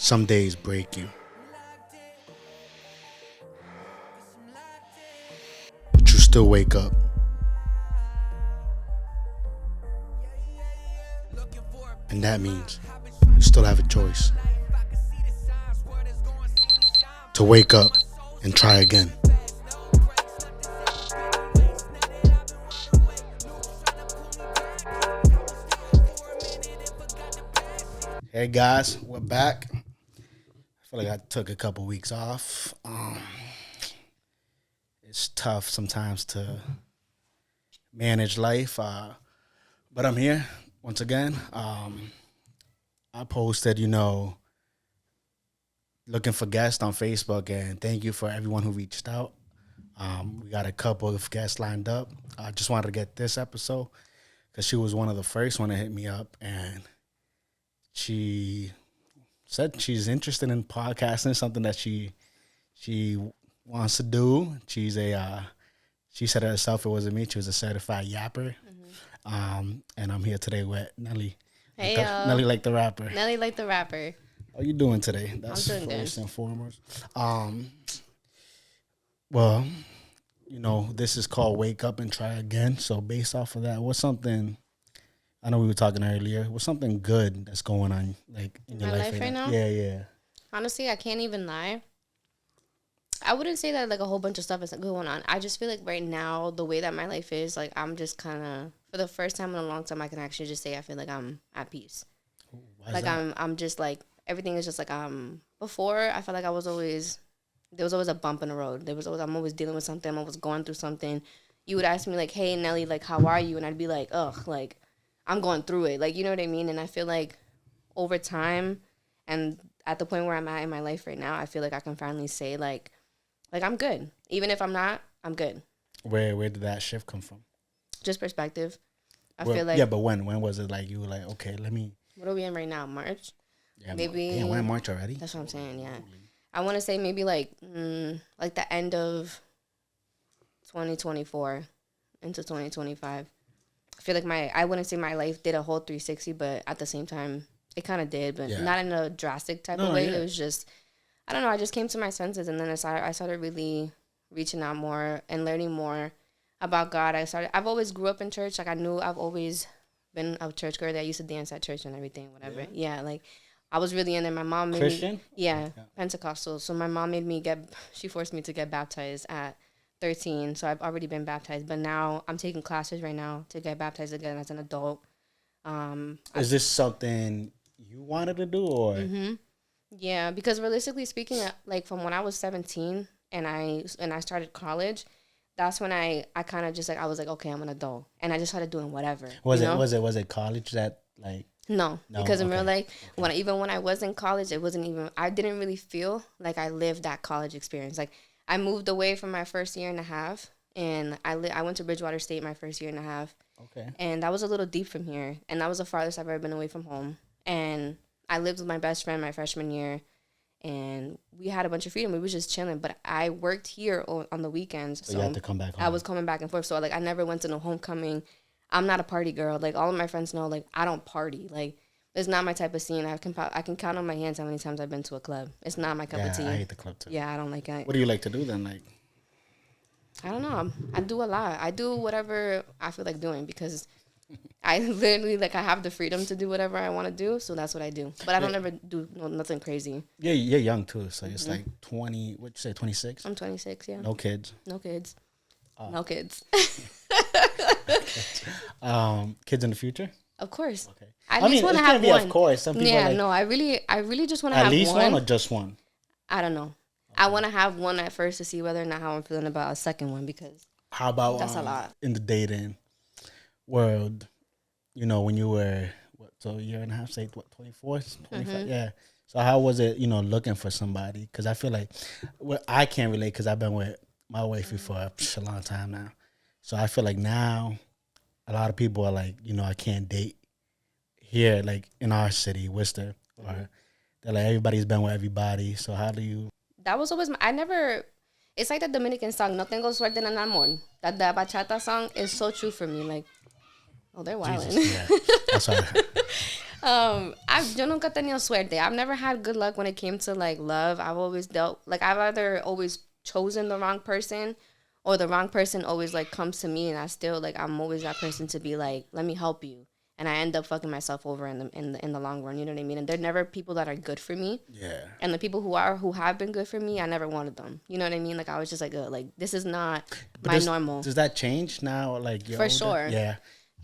Some days break you, but you still wake up. And that means you still have a choice to wake up and try again. Hey guys, we're back. I feel like I took a couple weeks off. It's tough sometimes to manage life, but I'm here once again. I posted, looking for guests on Facebook, and thank you for everyone who reached out. We got a couple of guests lined up. I just wanted to get this episode because she was one of the first one to hit me up, and she said she's interested in podcasting, something that she wants to do. She said it herself, it wasn't me. She was a certified yapper. And I'm here today with Nelly. Hey, Nelly like the rapper. Nelly like the rapper. How you doing today? That's I'm doing first good. and foremost. Well, this is called Wake Up and Try Again. So based off of that, what's something, I know we were talking earlier, what's something good that's going on like in your My life life right now? Yeah. Honestly, I can't even lie. I wouldn't say that like a whole bunch of stuff is going on. I just feel like right now, the way that my life is, like I'm just kind of, for the first time in a long time, I can actually just say I feel like I'm at peace. Why is Like that? I'm just like, everything is just like, before I felt like there was always a bump in the road. I'm always dealing with something. I'm always going through something. You would ask me like, hey, Nelly, like, how are you? And I'd be like, ugh, like, I'm going through it. Like, you know what I mean? And I feel like over time and at the point where I'm at in my life right now, I feel like I can finally say like I'm good. Even if I'm not, I'm good. Where did that shift come from? Just perspective. I feel like, yeah, but when was it like you were like, okay, let me, what are we in right now? March? yeah, Maybe. damn, we're in March already? That's what I'm saying, yeah. I want to say maybe like the end of 2024 into 2025. I feel like I wouldn't say my life did a whole 360, but at the same time, it kind of did, but Yeah. not in a drastic type No, of way. yeah. It was just, I don't know, I just came to my senses, and then I started really reaching out more and learning more about God. I've always grew up in church. Like, I've always been a church girl that used to dance at church and everything, whatever. Yeah, like, I was really in there. My mom made Christian? me, yeah, Pentecostal. So my mom she forced me to get baptized at 13. So I've already been baptized, but now I'm taking classes right now to get baptized again as an adult. Is this something you wanted to do, or? Yeah, because realistically speaking, like from when I was 17 and I started college, that's when I kind of just like, I was like, okay, I'm an adult, and I just started doing whatever. Was you know? was it college that like? No, No, because in real okay. life, even when I was in college, I didn't really feel like I lived that college experience. Like, I moved away from my first year and a half, and I went to Bridgewater State my first year and a half, Okay. and that was a little deep from here, and that was the farthest I've ever been away from home. And I lived with my best friend my freshman year, and we had a bunch of freedom. We was just chilling, but I worked here on the weekends, So you had to come back home. I was coming back and forth. So like, I never went to no homecoming. I'm not a party girl. Like, all of my friends know, like, I don't party. Like, it's not my type of scene. I can count on my hands how many times I've been to a club. It's not my cup of tea. I hate the club too. Yeah, I don't like it. What do you like to do then? Like, I don't know. I do a lot. I do whatever I feel like doing because I literally, like, I have the freedom to do whatever I want to do. So that's what I do. But I don't ever do nothing crazy. yeah, you're young too, so it's like 20. What'd you say? 26. I'm 26. Yeah. No kids. No kids. No kids. Kids in the future. Of course. Okay. I mean, just want it to can't have be one. of course. Some people Yeah, are like, no, I really just want to at have least one. one or just one. I don't know. I want to have one at first to see whether or not how I'm feeling about a second one, because How about That's a lot. in the dating world? When you were a year and a half, say 24, 25, yeah. So how was it? Looking for somebody? Because I feel like I can't relate because I've been with my wifey for a long time now. So I feel like now a lot of people are like, I can't date here, like in our city, Worcester, or they're like everybody's been with everybody. So how do you? that was always it's like the Dominican song, No Tengo Suerte en el Amor. That the bachata song is so true for me. Like, oh, they're wilding. Jesus, yeah, that's why. Yo nunca tenido suerte. I've never had good luck when it came to like love. I've always dealt like I've either always chosen the wrong person, or the wrong person always like comes to me, and I still like I'm always that person to be like, let me help you, and I end up fucking myself over in the long run. You know what I mean? And they're never people that are good for me. Yeah. And the people who have been good for me, I never wanted them. You know what I mean? Like I was just like this is not my normal. Does that change now? Like you're For older? sure. Yeah.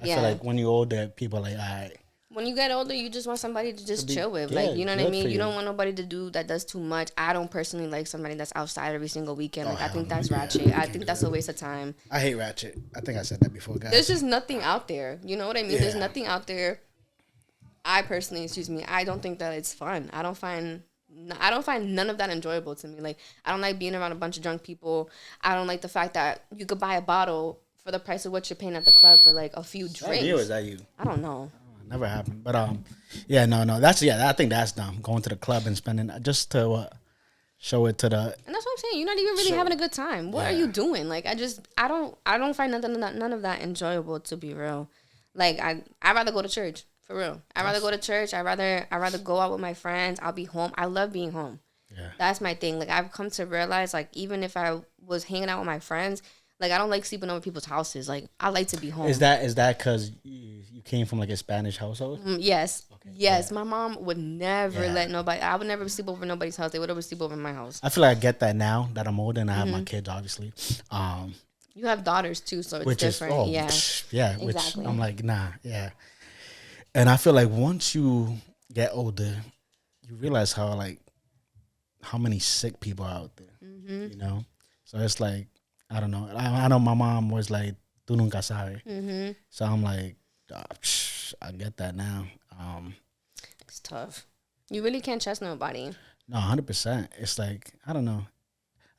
I Yeah. feel like when you're older, people are like, all right. When you get older, you just want somebody to just chill with. yeah, Like, you know what I good mean? for You you. don't want nobody to do that does too much. I don't personally like somebody that's outside every single weekend. Like, I hell think no. that's Yeah, ratchet. I think that's a waste of time. I hate Ratchet. I think I said that before, guys. There's just nothing out there. You know what I mean? There's Yeah. nothing out there. I personally, I don't think that it's fun. I don't find none of that enjoyable to me. Like, I don't like being around a bunch of drunk people. I don't like the fact that you could buy a bottle for the price of what you're paying at the club for like a few Is that drinks. you or is that you? I don't know. Never happened. But yeah, no. I think that's dumb. Going to the club and spending just to show it to the. And that's what I'm saying. You're not even really having a good time. What are you doing? Like I don't find none of that enjoyable, to be real. Like I'd rather go to church, for real. I'd rather go to church. I'd rather go out with my friends. I'll be home. I love being home. Yeah. That's my thing. Like I've come to realize, like, even if I was hanging out with my friends, like I don't like sleeping over people's houses. Like I like to be home. Is that because you came from like a Spanish household? Yes. Okay. Yes. Yeah. My mom would never let nobody. I would never sleep over nobody's house. They would always sleep over my house. I feel like I get that now that I'm older and I have my kids, obviously. You have daughters too, so it's different. Yeah. Which Exactly. I'm like, nah, yeah. And I feel like once you get older, you realize how many sick people are out there. You know, so it's like I don't know. I know my mom was like, "Tu nunca sabes." So I'm like, I get that now. It's tough. You really can't trust nobody. No, 100%. It's like I don't know.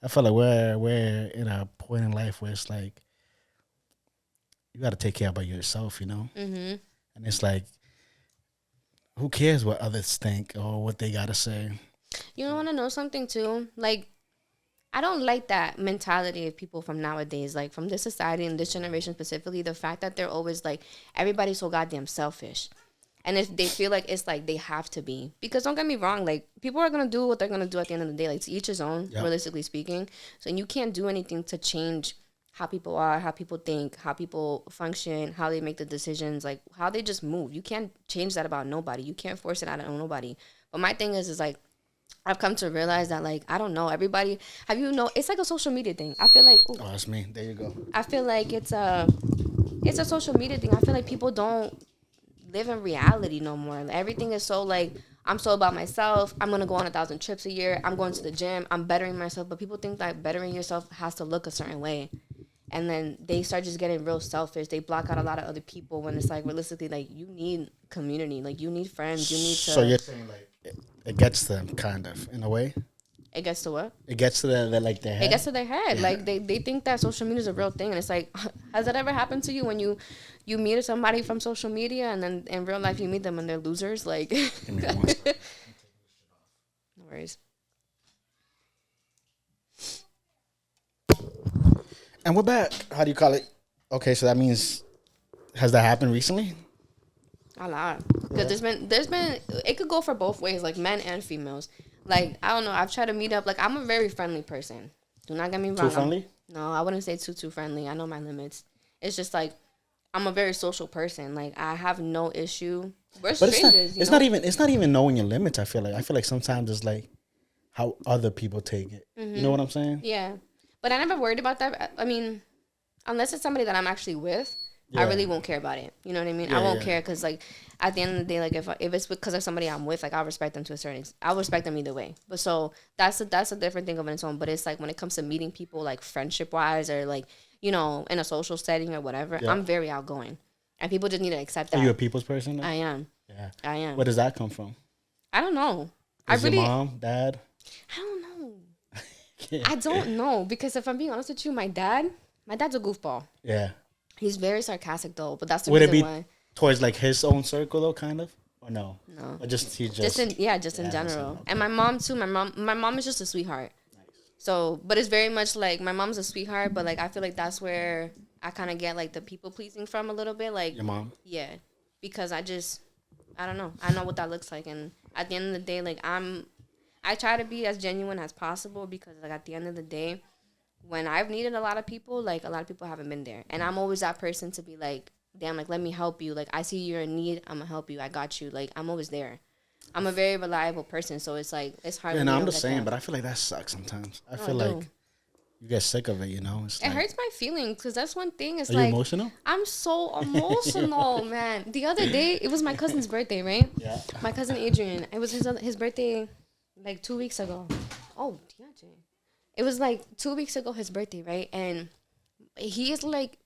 I feel like we're in a point in life where it's like you got to take care about yourself, you know. And it's like, who cares what others think or what they gotta say? You don't want to know something too? Like, I don't like that mentality of people from nowadays, like from this society and this generation specifically. The fact that they're always like, everybody's so goddamn selfish. And if they feel like it's like they have to be. Because don't get me wrong, like people are going to do what they're going to do at the end of the day. Like to each his own, realistically speaking. So you can't do anything to change how people are, how people think, how people function, how they make the decisions, like how they just move. You can't change that about nobody. You can't force it out of nobody. But my thing is like, I've come to realize that, like, I don't know, everybody, it's like a social media thing. I feel like, oh, that's me. There you go. I feel like it's a social media thing. I feel like people don't live in reality no more. Like, everything is so like, I'm so about myself. I'm going to go on 1,000 trips a year. I'm going to the gym. I'm bettering myself. But people think that bettering yourself has to look a certain way. And then they start just getting real selfish. They block out a lot of other people when it's like, realistically, like, you need community. Like, you need friends. You need to... So you're saying, like, it gets to them, kind of, in a way? It gets to what? It gets to their head? It gets to their head. Like, they think that social media is a real thing. And it's like, has that ever happened to you when you meet somebody from social media and then in real life you meet them and they're losers? Like... Give me one. No worries. And we're back. How do you call it? Okay, so that means, has that happened recently? A lot. Because there's been, it could go for both ways, like men and females. Like, I don't know, I've tried to meet up, like, I'm a very friendly person. Do not get me wrong. Too friendly? No, I wouldn't say too friendly. I know my limits. It's just like, I'm a very social person. Like, I have no issue. We're strangers, it's not even knowing your limits, I feel like sometimes it's like how other people take it. You know what I'm saying? Yeah. But I never worried about that. I mean, unless it's somebody that I'm actually with, I really won't care about it. You know what I mean? Yeah, I won't care because, like, at the end of the day, like, if it's because of somebody I'm with, like, I'll respect them to a certain extent. I'll respect them either way. But so that's a different thing of its own. But it's like when it comes to meeting people, like, friendship-wise or, like, you know, in a social setting or whatever, I'm very outgoing. And people just need to accept that. Are you a people's person? I am. Yeah. I am. Where does that come from? I don't know. Your mom, dad? I don't know. I don't know, because if I'm being honest with you, my dad's a goofball. Yeah. He's very sarcastic though, but that's the Would reason it be why. Towards like his own circle though, kind of, or no? No. Or just in general. And my mom too. My mom is just a sweetheart. Nice. So, but it's very much like my mom's a sweetheart, but like I feel like that's where I kind of get like the people pleasing from a little bit. Like your mom. Yeah, because I I don't know. I know what that looks like, and at the end of the day, like I try to be as genuine as possible because like at the end of the day, when I've needed a lot of people, like a lot of people haven't been there, and I'm always that person to be like, damn, like let me help you. Like I see you're in need, I'm gonna help you. I got you. Like I'm always there. I'm a very reliable person, so it's like it's hard Yeah, when no, you I'm don't the get same, that. but I feel like that sucks sometimes. I No, I feel do. like you get sick of it, It's It like, hurts my feelings because that's one thing. It's are you like emotional? I'm so emotional, man. The other day, it was my cousin's birthday, right? Yeah. My cousin Adrian. It was his birthday, like 2 weeks ago. Oh, DeAndre. It was like 2 weeks ago, his birthday, right? And he is like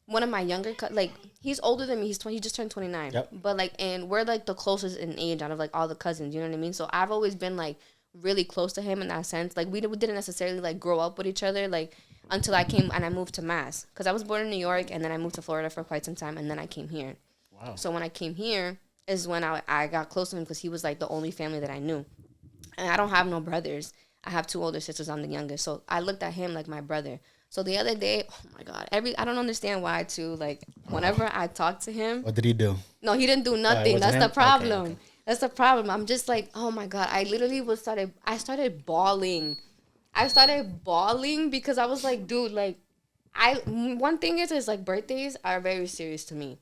one of my younger, like he's older than me. He's 20. He just turned 29. Yep. But like, and we're like the closest in age out of like all the cousins. You know what I mean? So I've always been like really close to him in that sense. Like we didn't necessarily like grow up with each other like until I came and I moved to Mass because I was born in New York and then I moved to Florida for quite some time and then I came here. Wow. So when I came here is when I got close to him because he was like the only family that I knew. And I don't have no brothers. I have two older sisters. I'm the youngest. So I looked at him like my brother. So the other day, oh my God, I don't understand why too. Like whenever I talk to him, What did he do? no, he didn't do Oh, it nothing. wasn't That's the him? problem. Okay. That's the problem. I'm just like, oh my God. I started bawling. I started bawling because I was like, dude, like one thing is like birthdays are very serious to me.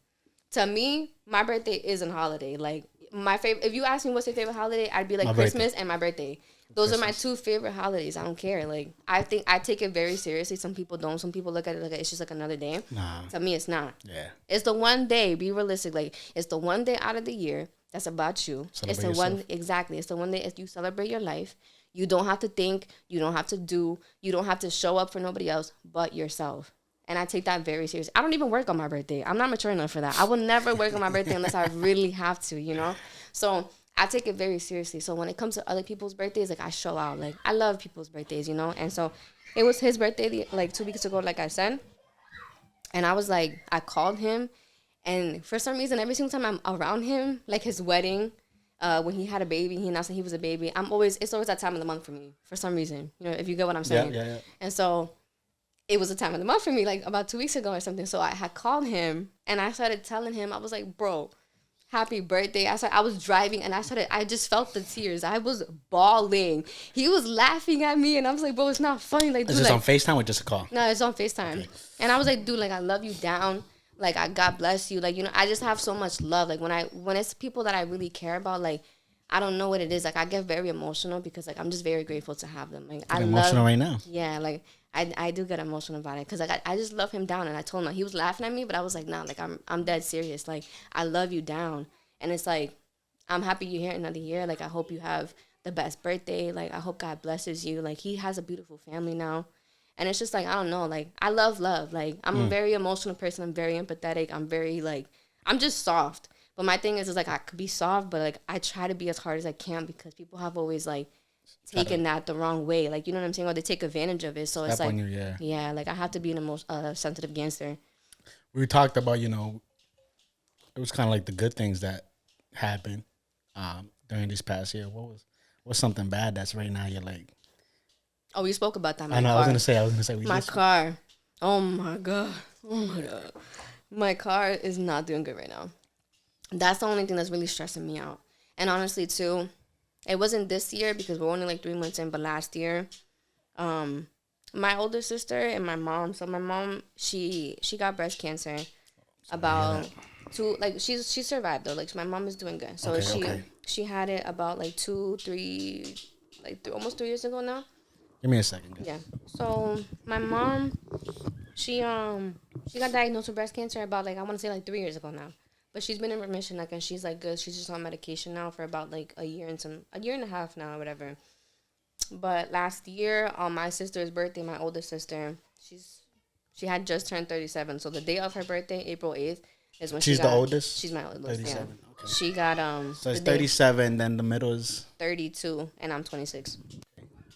To me, my birthday is a holiday. Like my favorite, if you ask me what's your favorite holiday, I'd be like My Christmas birthday. and my birthday. Those are my Christmas. two favorite holidays. I don't care. Like I think I take it very seriously. Some people don't. Some people look at it like it's just like another day. Nah. To me, it's not. Yeah. It's the one day. Be realistic. Like it's the one day out of the year that's about you. It's Celebrate the one yourself. exactly. It's the one day you celebrate your life. You don't have to think. You don't have to do. You don't have to show up for nobody else but yourself. And I take that very serious. I don't even work on my birthday. I'm not mature enough for that. I will never work on my birthday unless I really have to. So I take it very seriously. So when it comes to other people's birthdays, like I show out. Like I love people's birthdays. And so it was his birthday like 2 weeks ago, like I said. And I was like, I called him, and for some reason, every single time I'm around him, like his wedding, when he had a baby, he announced that he was a baby. It's always that time of the month for me for some reason. If you get what I'm Yeah, saying. yeah, yeah. And so it was a time of the month for me, like about 2 weeks ago or something. So I had called him and I started telling him, I was like, bro, happy birthday. I was driving and I just felt the tears. I was bawling. He was laughing at me and I was like, bro, it's not funny. Like, Is dude, this like, on FaceTime or just a call? no, it's on FaceTime. Okay. And I was like, dude, like I love you down. Like God bless you. Like, I just have so much love. Like when it's people that I really care about, like I don't know what it is. Like I get very emotional because like I'm just very grateful to have them. Like I Getting love emotional right now. Yeah, like I do get emotional about it because like I just love him down and I told him he was laughing at me, but I was like, nah, like I'm dead serious. Like I love you down. And it's like I'm happy you're here another year. Like I hope you have the best birthday. Like I hope God blesses you. Like he has a beautiful family now. And it's just like, I don't know, like I love love. Like I'm a very emotional person. I'm very empathetic. I'm very like I'm just soft. But my thing is like I could be soft, but like I try to be as hard as I can because people have always like taken that the wrong way. Like you know what I'm saying? Or they take advantage of it. So it's Step like on you, yeah. yeah, like I have to be an sensitive gangster. We talked about, it was kind of like the good things that happened during this past year. What's something bad that's right now you're like, Oh, we spoke about that. I know, I was gonna say we My just car. Oh my god. Oh my god. My car is not doing good right now. That's the only thing that's really stressing me out. And honestly, too, it wasn't this year because we're only like 3 months in, but last year, my older sister and my mom. So my mom, she got breast cancer about she survived though. Like my mom is doing good. So she had it about like 2, 3, almost 3 years ago now. give me a second. Yeah. So my mom, she got diagnosed with breast cancer about like I want to say like 3 years ago now, but she's been in remission like and she's like good. She's just on medication now for about like a year and a half now or whatever. But last year on my sister's birthday, my older sister, she had just turned 37. So the day of her birthday, April 8th, is when She's the oldest? She's my oldest. 37. Yeah. Okay. She got So it's the day 37, then the middle is 32, and I'm 26.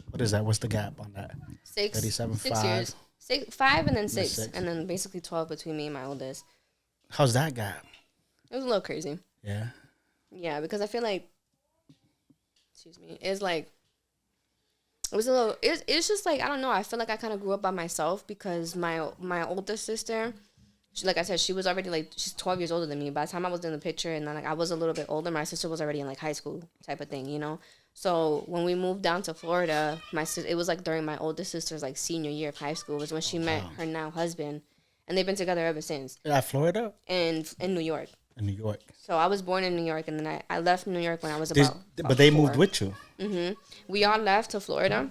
what is that? What's the gap on that? 37, 6 5. years. 5 and then 6, 6. and then basically 12 between me and my oldest. How's that gap? It was a little crazy. Yeah. Yeah, because I feel like, excuse me, it's like, it was a little, it's just like, I don't know, I feel like I kind of grew up by myself because my older sister, like I said, she was already like she's 12 years older than me. By the time I was in the picture, and then like I was a little bit older, my sister was already in like high school type of thing, you know. So when we moved down to Florida, it was like during my oldest sister's like senior year of high school was when she met her now husband, and they've been together ever since. At Florida? And in New York. In New York. So I was born in New York, and then I left New York when I was about but they 4. moved with you. We all left to Florida,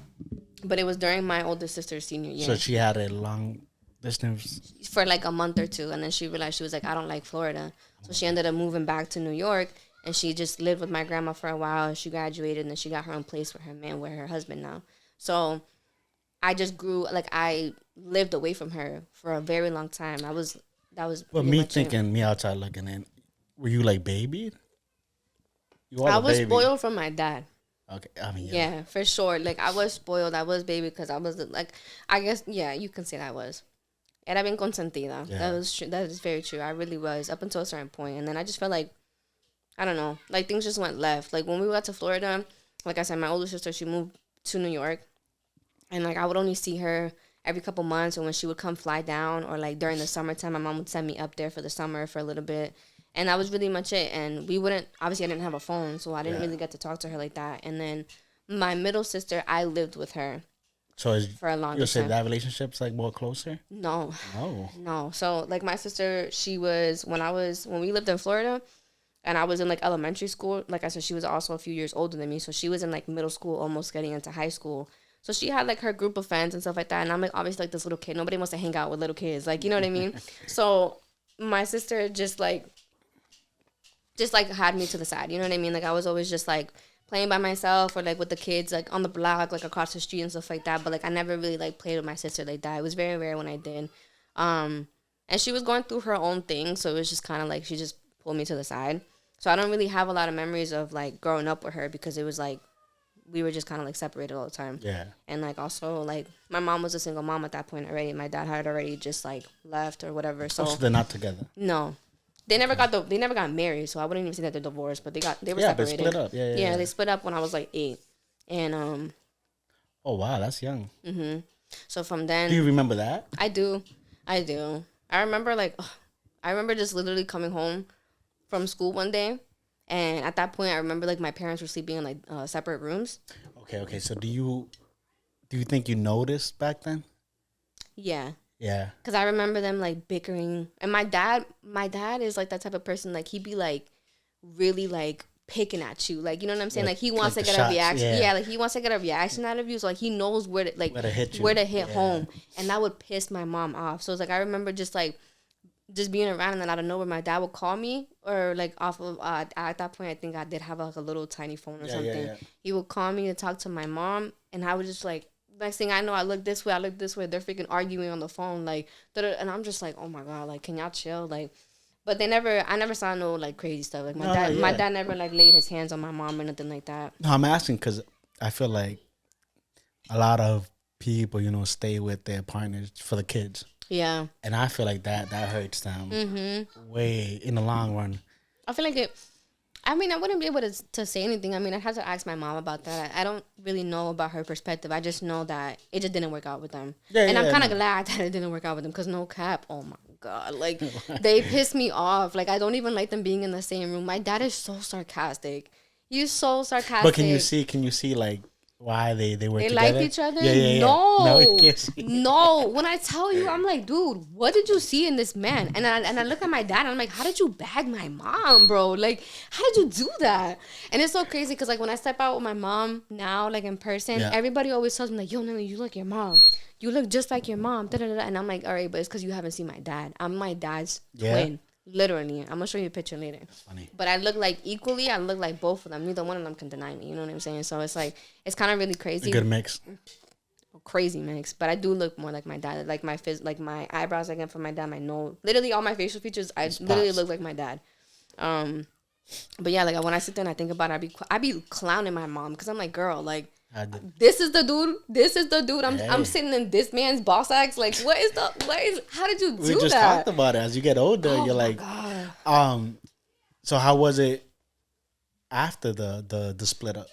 but it was during my oldest sister's senior year. So she had a long distance for like a month or two, and then she realized she was like, I don't like Florida, so she ended up moving back to New York, and she just lived with my grandma for a while. She graduated, and then she got her own place with her man, with her husband now. So I just grew like I lived away from her for a very long time. That was. Well, me thinking, me outside looking in, were you like babied? I was spoiled from my dad. Okay, I mean, yeah, for sure. Like I was spoiled. I was baby because I was like, I guess, yeah, you can say that I was. Era bien consentida. Yeah. That was true. That is very true. I really was up until a certain point, and then I just felt like, I don't know, like things just went left. Like when we got to Florida, like I said, my older sister, she moved to New York, and like I would only see her every couple months, and when she would come fly down, or like during the summertime, my mom would send me up there for the summer for a little bit. And that was really much it. And we wouldn't, obviously I didn't have a phone, so I didn't really get to talk to her like that. And then my middle sister, I lived with her for a long time. You say that relationship's like more closer? No. No. No. So like my sister, she was, when we lived in Florida and I was in like elementary school, like I said, she was also a few years older than me. So she was in like middle school, almost getting into high school. So she had like her group of friends and stuff like that. And I'm like obviously like this little kid. Nobody wants to hang out with little kids. Like, you know what I mean? So my sister just like had me to the side, you know what I mean? Like I was always just like playing by myself or like with the kids like on the block, like across the street and stuff like that. But like I never really like played with my sister like that. It was very rare when I did. And she was going through her own thing, so it was just kind of like she just pulled me to the side. So I don't really have a lot of memories of like growing up with her because it was like we were just kind of like separated all the time. Yeah. And like also like my mom was a single mom at that point already. My dad had already just like left or whatever. So they're not together. No. They never got married, so I wouldn't even say that they're divorced, but they were separated. They split up. Yeah, they split up when I was like 8. And oh wow, that's young. Mhm. So from then, do you remember that? I do. I remember I remember just literally coming home from school one day, and at that point I remember like my parents were sleeping in like separate rooms. Okay. So do you think you noticed back then? Yeah. Yeah. Because I remember them, like, bickering. And my dad is, like, that type of person. Like, he'd be, like, really, like, picking at you. Like, you know what I'm saying? Like he wants to get a reaction. Yeah, like, he wants to get a reaction out of you. So, like, he knows where to hit home. And that would piss my mom off. So, it's like, I remember just being around, and then out of nowhere, my dad would call me. Or, like, off of, at that point, I think I did have, like, a little tiny phone or something. Yeah. He would call me to talk to my mom. And I would just, like, next thing I know, I look this way. They're freaking arguing on the phone, like, and I'm just like, oh my god, like, can y'all chill, like? But I never saw no like crazy stuff. Like my dad never like laid his hands on my mom or nothing like that. No, I'm asking because I feel like a lot of people, stay with their partners for the kids. Yeah, and I feel like that hurts them way in the long run. I feel like it. I mean, I wouldn't be able to say anything. I mean, I'd have to ask my mom about that. I don't really know about her perspective. I just know that it just didn't work out with them. And I'm kind of glad that it didn't work out with them because no cap. Oh, my God. Like, they piss me off. Like, I don't even like them being in the same room. My dad is so sarcastic. He's so sarcastic. But can you see, like, why they work together? They like each other? Yeah. No. When I tell you, I'm like, dude, what did you see in this man? And I look at my dad and I'm like, how did you bag my mom, bro? Like, how did you do that? And it's so crazy because, like, when I step out with my mom now, like, in person, everybody always tells me, like, yo, Nelly, you look your mom. You look just like your mom. Da-da-da-da. And I'm like, all right, but it's because you haven't seen my dad. I'm my dad's twin. Literally. I'm going to show you a picture later. Funny. But I look like equally. I look like both of them. Neither one of them can deny me. You know what I'm saying? So it's like, it's kind of really crazy. A good mix. Crazy mix. But I do look more like my dad. Like my eyebrows I get from my dad, my nose. Literally all my facial features, I literally look like my dad. But yeah, like when I sit there and I think about it, I be clowning my mom because I'm like, girl, like, this is the dude. I'm sitting in this man's boss act. Like, how did you do that? We just talked about it. As you get older, you're like, God. So how was it after the split up?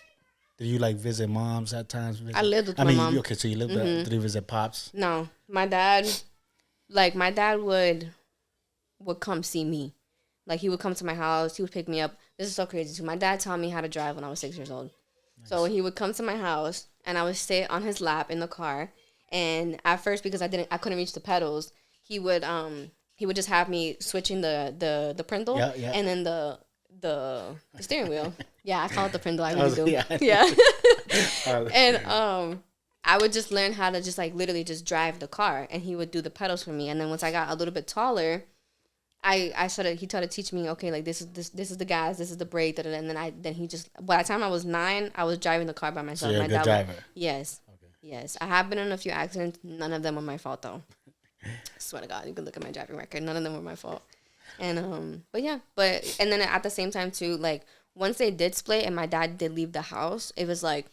Did you like visit moms at times? I lived with my mom. Okay, so you lived there. Did you visit pops? No, my dad would. would come see me. Like, he would come to my house. He would pick me up. This is so crazy, too. My dad taught me how to drive when I was 6 years old. Nice. So he would come to my house, and I would sit on his lap in the car. And at first, because I couldn't reach the pedals, he would just have me switching the prindle, and then the steering wheel. Yeah, I call it the prindle. I really do. Yeah. And I would just learn how to just like literally just drive the car, and he would do the pedals for me. And then once I got a little bit taller, he tried to teach me, okay, like this is the gas, this is the brake, and then he just, by the time I was 9, I was driving the car by myself. So you're a good driver. Yes. Okay. Yes. I have been in a few accidents. None of them were my fault though. I swear to God, you can look at my driving record. None of them were my fault. And and then at the same time too, like once they did split and my dad did leave the house, it was like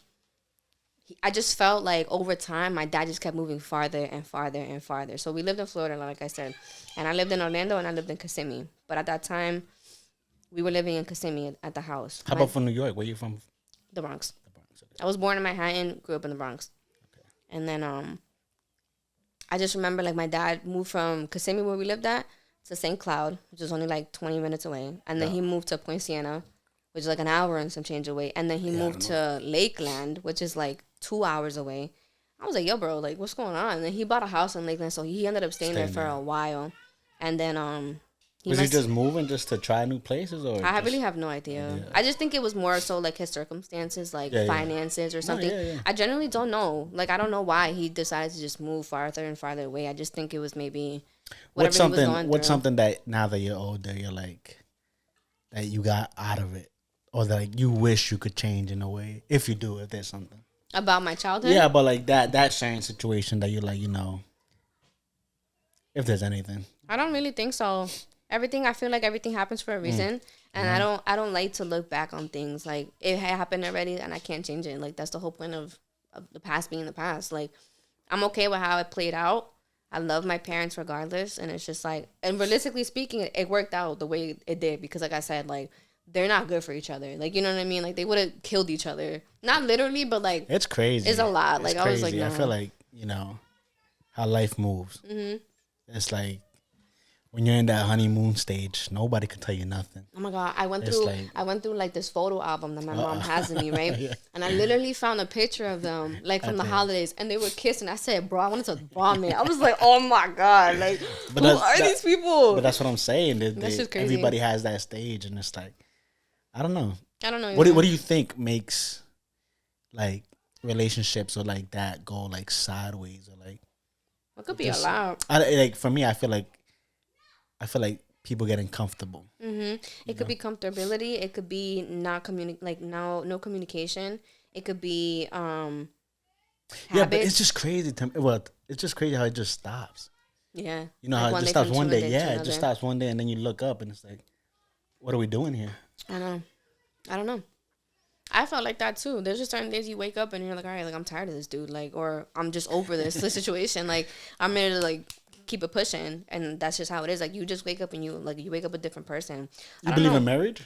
I just felt like over time my dad just kept moving farther and farther and farther. So we lived in Florida, like I said, and I lived in Orlando and I lived in Kissimmee. But at that time, we were living in Kissimmee at the house. How about from New York? Where you from? The Bronx. Okay. I was born in Manhattan, grew up in the Bronx. Okay. And then I just remember like my dad moved from Kissimmee where we lived at to St. Cloud, which is only like 20 minutes away. And then he moved to Point Siena, which is like an hour and some change away. And then he moved to Lakeland, which is like 2 hours away. I was like, yo, bro, like, what's going on? And then he bought a house in Lakeland, so he ended up staying there for a while. And then was he just moving just to try new places, or I really have no idea. Yeah. I just think it was more so like his circumstances, like finances or something. I generally don't know. Like, I don't know why he decided to just move farther and farther away. I just think it was maybe whatever he was going through. What's something that now that you're older, you're like that you got out of it, or that like, you wish you could change in a way, if you do, if there's something about my childhood? Yeah, but like that certain situation that you're like, you know, if there's anything. I don't really think so. I feel like everything happens for a reason, and I don't like to look back on things like it happened already and I can't change it. Like, that's the whole point of the past being the past. Like, I'm okay with how it played out. I love my parents regardless, and it's just like, and realistically speaking, it worked out the way it did because, like I said, like, they're not good for each other. Like, you know what I mean? Like, they would have killed each other. Not literally, but like, it's crazy. It's a lot. Like, I was like, no. I feel like, you know, how life moves. Mm-hmm. It's like when you're in that honeymoon stage, nobody can tell you nothing. Oh my God, I went through like this photo album that my mom has of me, right? Yeah. And I literally found a picture of them like from the holidays, and they were kissing. I said, "Bro, I wanted to vomit." I was like, "Oh my God, like who are these people?" But that's what I'm saying. That's just crazy. Everybody has that stage, and it's like, I don't know. What do you think makes like relationships or like that go like sideways, or like? It could be a lot. Like for me, I feel like people getting comfortable. Mm-hmm. It could be comfortability. It could be not no communication. It could be habits. Yeah, but it's just crazy to me. Well, it's just crazy how it just stops. Yeah, you know how it just stops one day. Yeah, it just stops one day, and then you look up and it's like, what are we doing here? I don't know. I felt like that too. There's just certain days you wake up and you're like, all right, like I'm tired of this dude, like, or I'm just over this situation. Like, I'm ready to like keep it pushing, and that's just how it is. Like, you just wake up and you wake up a different person. You believe in marriage?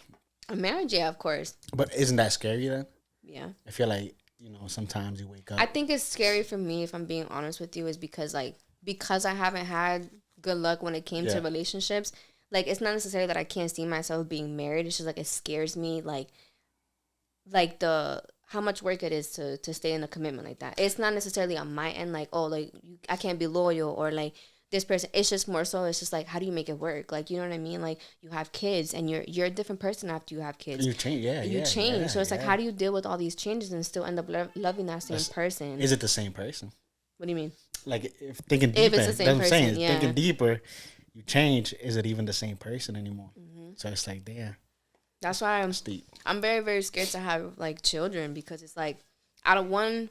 A marriage, yeah, of course. But isn't that scary then? Yeah. I feel like, you know, sometimes you wake up. I think it's scary for me, if I'm being honest with you, is because I haven't had good luck when it came to relationships. Like, it's not necessarily that I can't see myself being married. It's just like it scares me, like how much work it is to stay in a commitment like that. It's not necessarily on my end, like, oh, like I can't be loyal, or like this person. It's just more so, it's just like, how do you make it work? Like, you know what I mean? Like, you have kids, and you're a different person after you have kids. You change, You change. So it's like, how do you deal with all these changes and still end up loving that same person? Is it the same person? What do you mean? Like, if thinking deeper, if it's the same person, thinking deeper, you change. Is it even the same person anymore? Mm-hmm. So it's like, damn. That's why I'm very, very scared to have like children, because it's like, the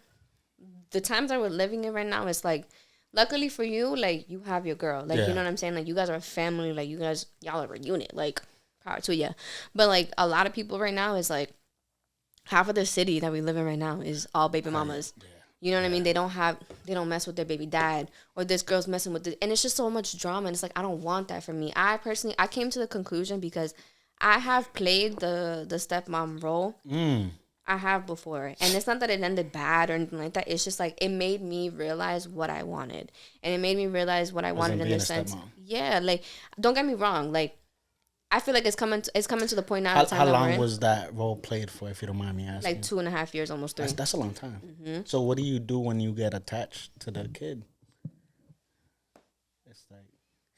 times that we're living in right now, it's like, luckily for you, like, you have your girl, like, you know what I'm saying? Like, you guys are a family, like, y'all are a unit, like, power to you. But like, a lot of people right now is like, half of the city that we live in right now is all baby mamas. Yeah. You know what I mean? They don't mess with their baby dad, or this girl's messing with and it's just so much drama. And it's like, I don't want that for me. I came to the conclusion, because I have played the stepmom role. I have before. And it's not that it ended bad or anything like that. It's just like it made me realize what I wanted. And it made me realize what I wanted in the sense. Yeah, like don't get me wrong. Like I feel like it's coming to the point now. How long was that role played for, if you don't mind me asking? Like 2.5 years, almost 3. That's a long time. Mm-hmm. So what do you do when you get attached to the kid? It's like,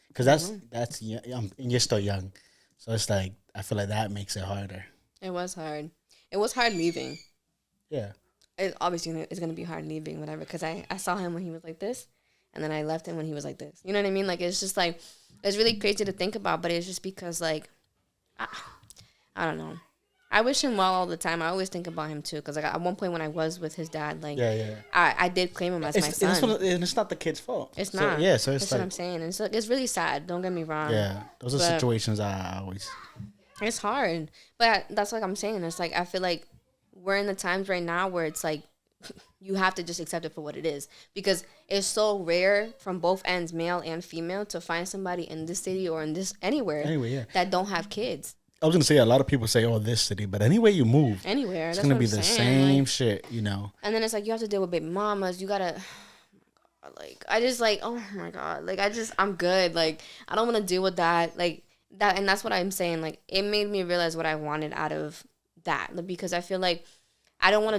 because that's young, and you're still young, so it's like I feel like that makes it harder. It was hard. It was hard leaving. Yeah. It obviously it's gonna be hard leaving, whatever. Because I saw him when he was like this, and then I left him when he was like this. You know what I mean? Like it's just like it's really crazy to think about, but it's just because like I don't know. I wish him well all the time. I always think about him too, because like at one point when I was with his dad, like I did claim him as my son, and it's not the kid's fault. It's not. Yeah, so it's that's like, what I'm saying. And so it's really sad. Don't get me wrong. Yeah, those are situations I always. It's hard, but that's like I'm saying. It's like I feel like we're in the times right now where it's like you have to just accept it for what it is, because it's so rare from both ends, male and female, to find somebody in this city or in this anywhere that don't have kids. I was gonna say a lot of people say, "Oh, this city," but anywhere you move, anywhere it's gonna be the same shit, you know. And then it's like you have to deal with baby mamas. You gotta, like, I just like, oh my god, like I'm good. Like I don't want to deal with that, like that, and that's what I'm saying. Like it made me realize what I wanted out of that, because I feel like I don't want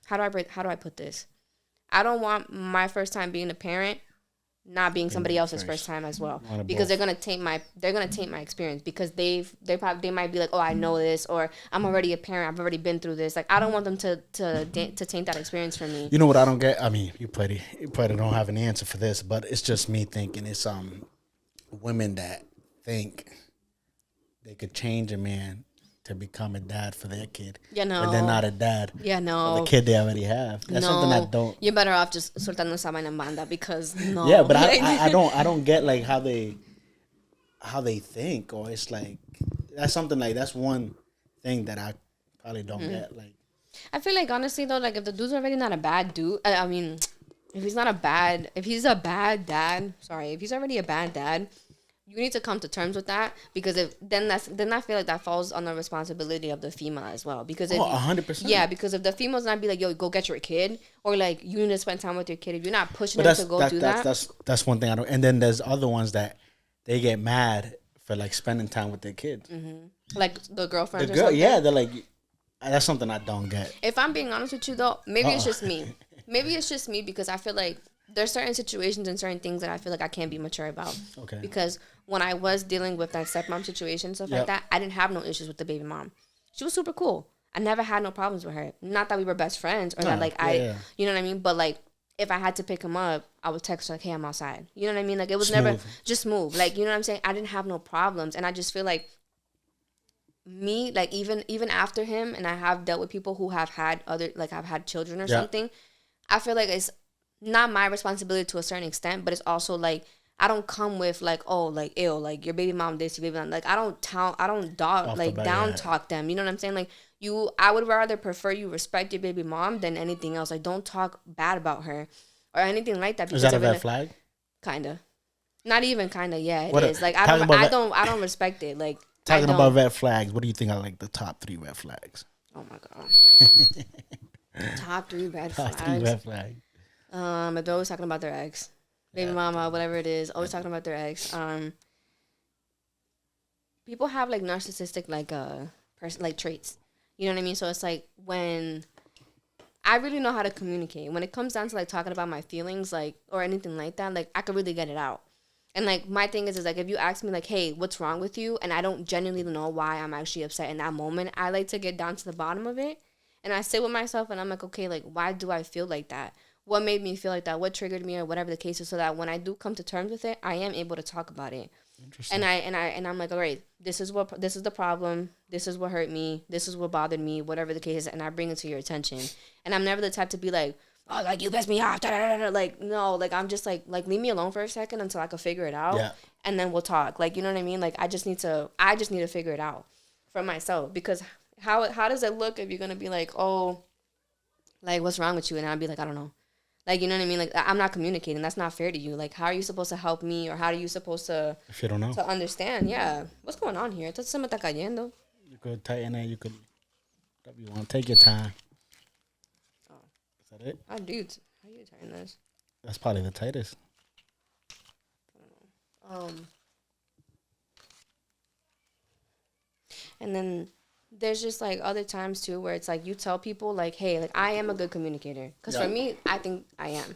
how do I put this? I don't want my first time being a parent not being somebody else's first time as well, because they're gonna taint my experience, because they might be like, oh, I know this, or I'm already a parent, I've already been through this. Like I don't want them to taint that experience for me. You know what I don't get? I mean, you probably don't have an answer for this, but it's just me thinking it's women that think they could change a man to become a dad for their kid. Yeah, no. But they're not a dad. Yeah, no. For the kid they already have. That's something I don't. You're better off just soltando esa vaina en banda, because no. Yeah, but I don't get like how they think, or it's like that's something like that's one thing that I probably don't get. Like I feel like honestly though, like if the dude's already not a bad dude, I mean, if he's a bad dad, if he's already a bad dad, you need to come to terms with that, because then I feel like that falls on the responsibility of the female as well, because 100%. Yeah, because if the female's not be like, yo, go get your kid, or like you need to spend time with your kid, if you're not pushing them to go do that. That's one thing I don't. And then there's other ones that they get mad for like spending time with their kids, like the girlfriends. They're like, that's something I don't get. If I'm being honest with you though, maybe it's just me. Maybe it's just me, because I feel like there's certain situations and certain things that I feel like I can't be mature about. Okay. Because when I was dealing with that stepmom situation and stuff like that, I didn't have no issues with the baby mom. She was super cool. I never had no problems with her. Not that we were best friends or that like you know what I mean? But like if I had to pick him up, I would text her like, hey, I'm outside. You know what I mean? Like it was never just move. Like, you know what I'm saying? I didn't have no problems. And I just feel like me, like even after him, and I have dealt with people who have had have had children or something, I feel like it's not my responsibility to a certain extent, but it's also like I don't come with like, oh, like ew, like your baby mom this, your baby mom, like I don't down talk them. You know what I'm saying? Like I would rather prefer you respect your baby mom than anything else. Like don't talk bad about her or anything like that. Is that a red flag? Kinda, not even kinda. Yeah, it is. Like I don't respect it. Like talking about red flags. What do you think are like the top 3 red flags? Oh my god, top 3 red flags. Top 3 red flags. But they're always talking about their ex, baby mama, whatever it is. Always talking about their ex. People have like narcissistic like traits. You know what I mean? So it's like when I really know how to communicate. When it comes down to like talking about my feelings, like or anything like that, like I could really get it out. And like my thing is like if you ask me like, hey, what's wrong with you, and I don't genuinely know why I'm actually upset in that moment, I like to get down to the bottom of it, and I sit with myself and I'm like, okay, like why do I feel like that? What made me feel like that? What triggered me, or whatever the case is, so that when I do come to terms with it, I am able to talk about it. Interesting. And I'm like, all right, this is the problem. This is what hurt me. This is what bothered me. Whatever the case is, and I bring it to your attention. And I'm never the type to be like, oh, like you pissed me off. Da, da, da, da. Like no, like I'm just like leave me alone for a second until I can figure it out. Yeah. And then we'll talk. Like you know what I mean? Like I just need to figure it out for myself, because how does it look if you're gonna be like, oh, like what's wrong with you, and I'll be like, I don't know. Like, you know what I mean? Like, I'm not communicating. That's not fair to you. Like, how are you supposed to help me? Or how are you supposed to... If you don't know. To understand, yeah. What's going on here? Entonces se me está cayendo. You could tighten it. You could... Whatever you want. Take your time. Oh, Is that it? how do you turn this? That's probably the tightest. Um, and then there's just like other times too where it's like you tell people like, hey, like I am a good communicator. Because for me, I think I am.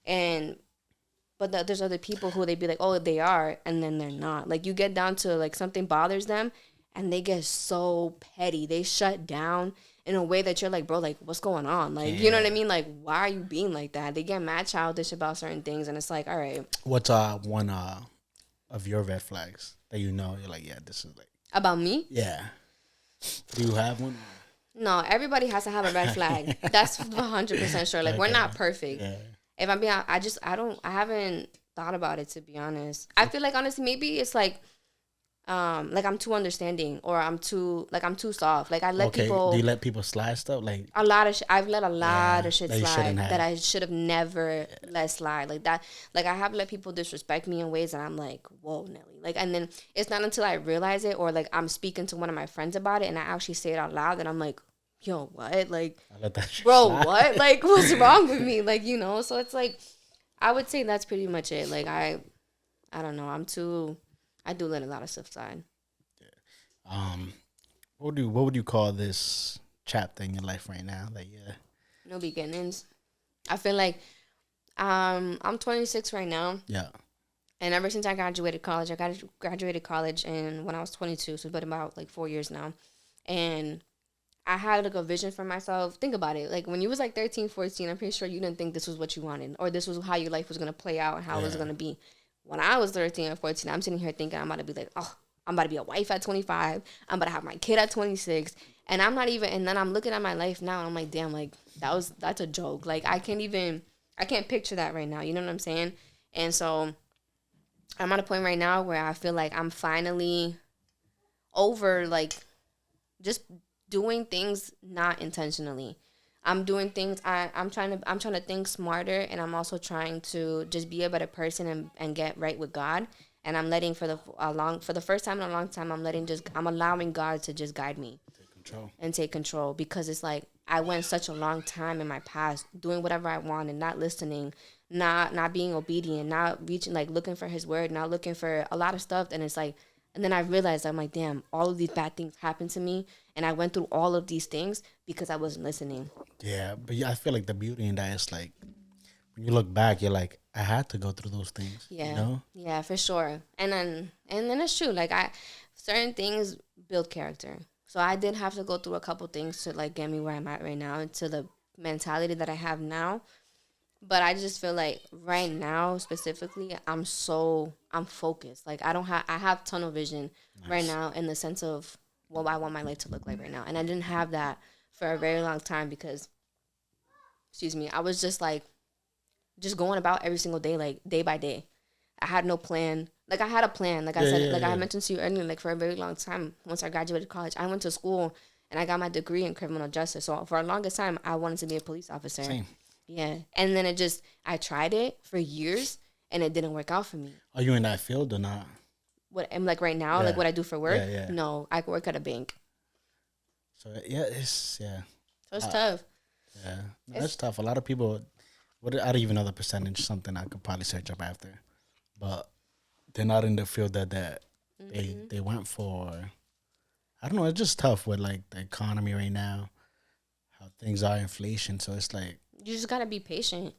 And but there's other people who they be like, oh, they are, and then they're not. Like you get down to like something bothers them, and they get so petty. They shut down in a way that you're like, bro, like what's going on? Like you know what I mean? Like why are you being like that? They get mad childish about certain things, and it's like, all right. What's one of your red flags that you know you're like, yeah, this is like About me? yeah. Do you have one? No, everybody has to have a red flag. That's 100% sure. Like we're not perfect. Yeah. If I'm being, I haven't thought about it, to be honest. I feel like honestly, maybe it's like I'm too understanding or I'm too soft. Like I let people. Do you let people slide stuff like A lot of I've let a lot of shit that you slide shouldn't have. that I should have never let slide. Like that, like I have let people disrespect me in ways that I'm like, whoa, Nelly. Like, and then it's not until I realize it or like I'm speaking to one of my friends about it and I actually say it out loud that I'm like, yo, what? Like, I let that shit bro, slide. what? Like, what's wrong with me? Like, you know. So it's like, I would say that's pretty much it. Like, I don't know. I do let a lot of stuff slide. What would you call this chapter in your life right now? That No beginnings. I feel like I'm 26 right now. Yeah. And ever since I graduated college, graduated college and when I was 22, so it's been about like 4 years now. And I had like a vision for myself. Think about it. Like when you was like 13, 14, I'm pretty sure you didn't think this was what you wanted or this was how your life was going to play out and how it was going to be. When I was 13 or 14, I'm sitting here thinking I'm about to be like, oh, I'm about to be a wife at 25. I'm about to have my kid at 26. And I'm not even, and then I'm looking at my life now and I'm like, damn, like that's a joke. Like I can't picture that right now. You know what I'm saying? And so I'm at a point right now where I feel like I'm finally over like just doing things not intentionally. I'm doing things. I'm trying to think smarter, and I'm also trying to just be a better person and get right with God. And I'm letting for the first time in a long time, I'm allowing God to just guide me, take control because it's like I went such a long time in my past doing whatever I wanted, not listening, not being obedient, not reaching, like looking for His word, not looking for a lot of stuff. And it's like, and then I realized I'm like, damn, all of these bad things happened to me, and I went through all of these things because I wasn't listening. Yeah, but yeah, I feel like the beauty in that is like when you look back, you're like, I had to go through those things. Yeah, you know? Yeah, for sure. And then it's true. Like certain things build character. So I did have to go through a couple things to like get me where I'm at right now and to the mentality that I have now. But I just feel like right now specifically, I'm focused. Like I have tunnel vision right now in the sense of what I want my life to look like right now. And I didn't have that for a very long time because, excuse me, I was just like, just going about every single day, like day by day. I had no plan. Like I had a plan, like I said, I mentioned to you earlier, like for a very long time, once I graduated college, I went to school and I got my degree in criminal justice. So for the longest time, I wanted to be a police officer. Same. Yeah. And then I tried it for years and it didn't work out for me. Are you in that field or not? What I'm like right now, like what I do for work? Yeah. No, I work at a bank. So So it's tough. Yeah. No, that's tough. A lot of people, I don't even know the percentage, something I could probably search up after. But they're not in the field that they went for. I don't know, it's just tough with like the economy right now, how things are, inflation. So it's like you just gotta be patient.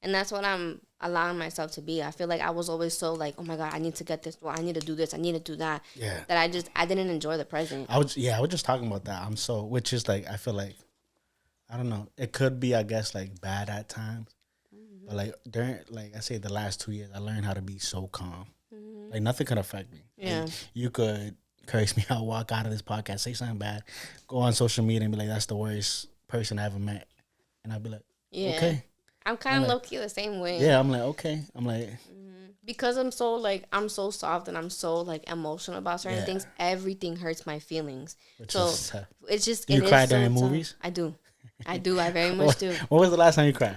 And that's what I'm allowing myself to be. I feel like I was always so like, oh my God, I need to get this. Well, I need to do this. I need to do that. Yeah. That I didn't enjoy the present. I was just talking about that. Which is like, I feel like, I don't know. It could be, I guess, like bad at times. Mm-hmm. But like during, like I say, the last 2 years, I learned how to be so calm. Mm-hmm. Like nothing could affect me. Yeah. Like, you could curse me out, walk out of this podcast, say something bad, go on social media and be like, that's the worst person I ever met. And I'd be like, okay. I'm kind of low-key the same way. Yeah, I'm like, okay. I'm like... Because I'm so soft and I'm so, like, emotional about certain things, everything hurts my feelings. It's just... Do you cry during movies? I do. I very much do. When was the last time you cried?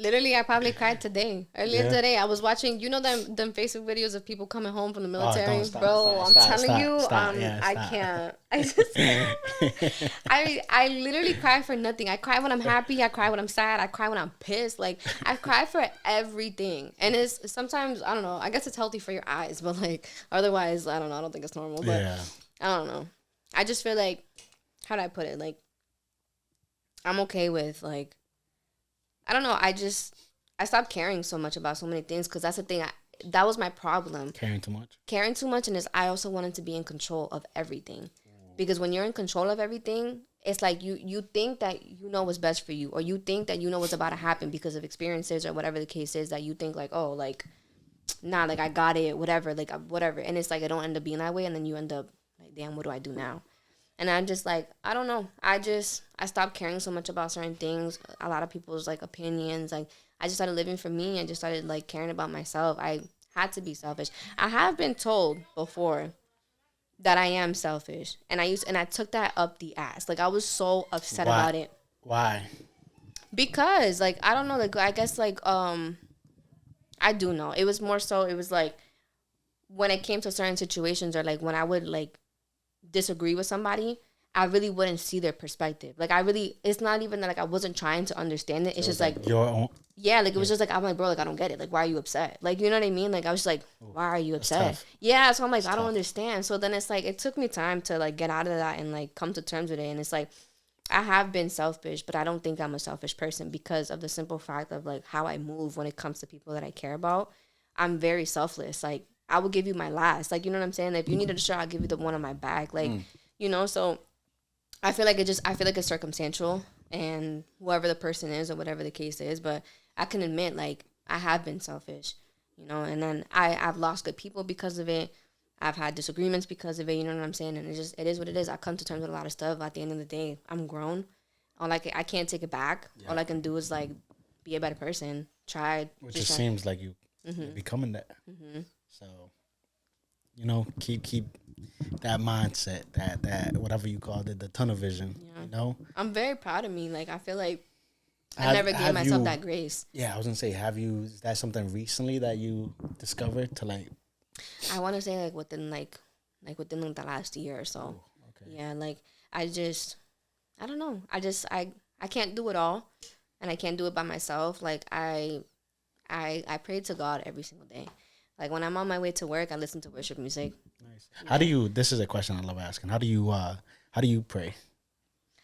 Literally, I probably cried today. Earlier Yeah. today, I was watching. You know them Facebook videos of people coming home from the Oh, military, don't stop, bro. stop, I'm stop, telling stop, you, stop. Yeah, I stop. can't. I just I literally cry for nothing. I cry when I'm happy. I cry when I'm sad. I cry when I'm pissed. Like I cry for everything, and it's sometimes I don't know. I guess it's healthy for your eyes, but like otherwise, I don't know. I don't think it's normal, but Yeah. I don't know. I just feel like how do I put it? Like I'm okay with like I don't know. I stopped caring so much about so many things because that's the thing. That was my problem. Caring too much. Caring too much, and is I also wanted to be in control of everything, because when you're in control of everything, it's like you think that you know what's best for you, or you think that you know what's about to happen because of experiences or whatever the case is, that you think like, oh, like nah, like I got it, whatever, like whatever, and it's like it don't end up being that way, and then you end up like, damn, what do I do now? And I'm just like, I don't know. I stopped caring so much about certain things, a lot of people's like opinions. Like I just started living for me and just started like caring about myself. I had to be selfish. I have been told before that I am selfish, and I took that up the ass. Like I was so upset Why? about it Why? because like I don't know. Like I guess like I do know. It was more so. It was like when it came to certain situations, or like when I would like disagree with somebody, I really wouldn't see their perspective. Like I really, it's not even that like I wasn't trying to understand it. It's So just like, your own. yeah, like it was just like I'm like, bro, like I don't get it. Like why are you upset? Like you know what I mean? Like I was just like, why are you upset? Tough. Yeah, so I'm like, I don't Tough. understand. So then it's like it took me time to like get out of that and like come to terms with it. And it's like I have been selfish, but I don't think I'm a selfish person because of the simple fact of like how I move when it comes to people that I care about. I'm very selfless. Like I will give you my last. Like you know what I'm saying? If you needed a shirt, I'll give you the one on my back. Like you know, so I feel like it's circumstantial and whoever the person is or whatever the case is, but I can admit like I have been selfish, you know, and then I've lost good people because of it. I've had disagreements because of it, you know what I'm saying? And it is what it is. I come to terms with a lot of stuff. At the end of the day, I'm grown. I can't take it back. Yeah. All I can do is like be a better person. Try. Which just seems like you're becoming that. Mm-hmm. So, you know, keep that mindset, that whatever you called it, the tunnel vision. Yeah. You know, I'm very proud of me. Like I feel like I never gave myself that grace. Yeah, I was gonna say, is that something recently that you discovered to like? I want to say like within the last year or so. Oh, okay. Yeah, like I don't know. I can't do it all, and I can't do it by myself. Like I pray to God every single day. Like when I'm on my way to work, I listen to worship music. Nice. How do you? This is a question I love asking. How do you pray?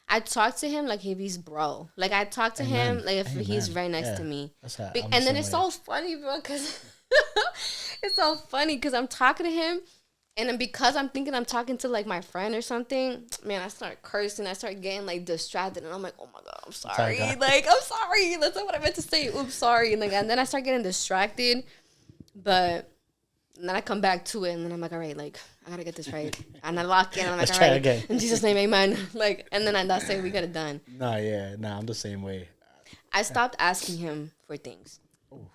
I talk to him like if he's bro. Like I talk to him like if he's right next to me. And then it's so funny, bro, because it's so funny because I'm talking to him, and then because I'm thinking I'm talking to like my friend or something, man, I start cursing. I start getting like distracted, and I'm like, oh my God, I'm sorry. Like I'm sorry. That's not what I meant to say. Oops, sorry. And then I start getting distracted, but. And then I come back to it, and then I'm like, all right, like, I gotta get this right. And I lock in, and I'm like, all right, again. In Jesus' name, amen. Like, and then that's it, we got it done. I'm the same way. I stopped asking him for things. Ooh.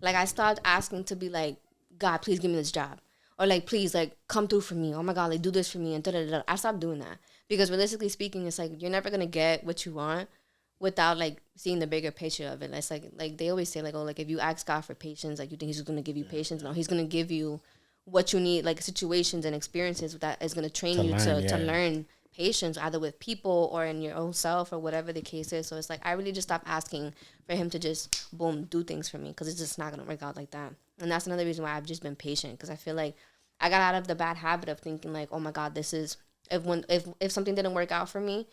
Like, I stopped asking to be like, God, please give me this job. Or like, please, like, come through for me. Oh my God, like, do this for me. And da-da-da-da. I stopped doing that. Because realistically speaking, it's like, you're never gonna get what you want without like seeing the bigger picture of it. It's like they always say like, oh, like if you ask God for patience, like you think he's gonna give you patience. No, he's gonna give you what you need, like situations and experiences that is gonna train you to learn patience, either with people or in your own self or whatever the case is. So it's like I really just stopped asking for him to just boom do things for me, because it's just not gonna work out like that. And that's another reason why I've just been patient, because I feel like I got out of the bad habit of thinking like, oh my God, this is if something didn't work out for me,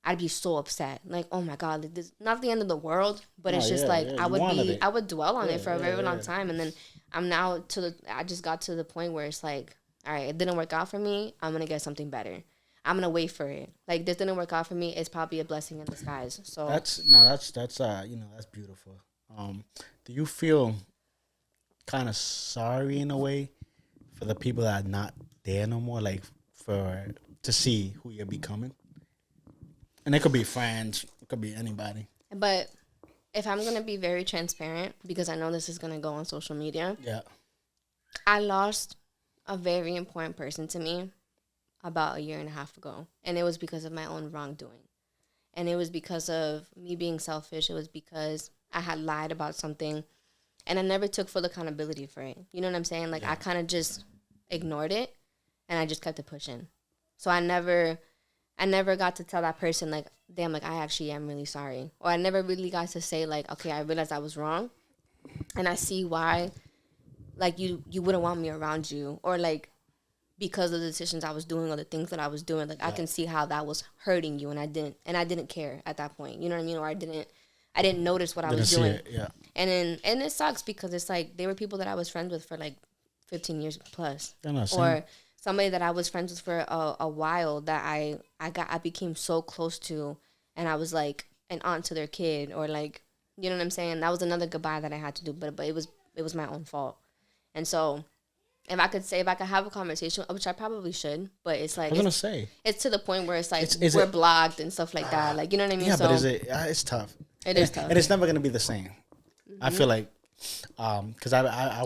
I'd be so upset. Like, oh my God, like this not the end of the world, but it's just I would dwell on it for a very long time. And then I just got to the point where it's like, all right, it didn't work out for me. I'm going to get something better. I'm going to wait for it. Like this didn't work out for me. It's probably a blessing in disguise. So that's beautiful. Do you feel kind of sorry in a way for the people that are not there no more? Like to see who you're becoming? And it could be friends. It could be anybody. But if I'm going to be very transparent, because I know this is going to go on social media. Yeah. I lost a very important person to me about 1.5 years ago. And it was because of my own wrongdoing. And it was because of me being selfish. It was because I had lied about something, and I never took full accountability for it. You know what I'm saying? Like I kind of just ignored it, and I just kept it pushing. So I never got to tell that person like, damn, like I actually am really sorry, or I never really got to say like, okay, I realized I was wrong, and I see why, like you wouldn't want me around you, or like because of the decisions I was doing or the things that I was doing, like I can see how that was hurting you, and I didn't care at that point. You know what I mean? Or I didn't notice what I was doing. Yeah. And it sucks because it's like they were people that I was friends with for like 15 years plus, Yeah, or somebody that I was friends with for a while that I became so close to, and I was like an aunt to their kid, or like, you know what I'm saying? That was another goodbye that I had to do, but it was my own fault. And so if I could have a conversation, which I probably should, but it's like, it's to the point where it's like we're blocked and stuff like that. Like, you know what I mean? Yeah, so, but it's tough. It is tough. And it's never going to be the same. I feel like, because I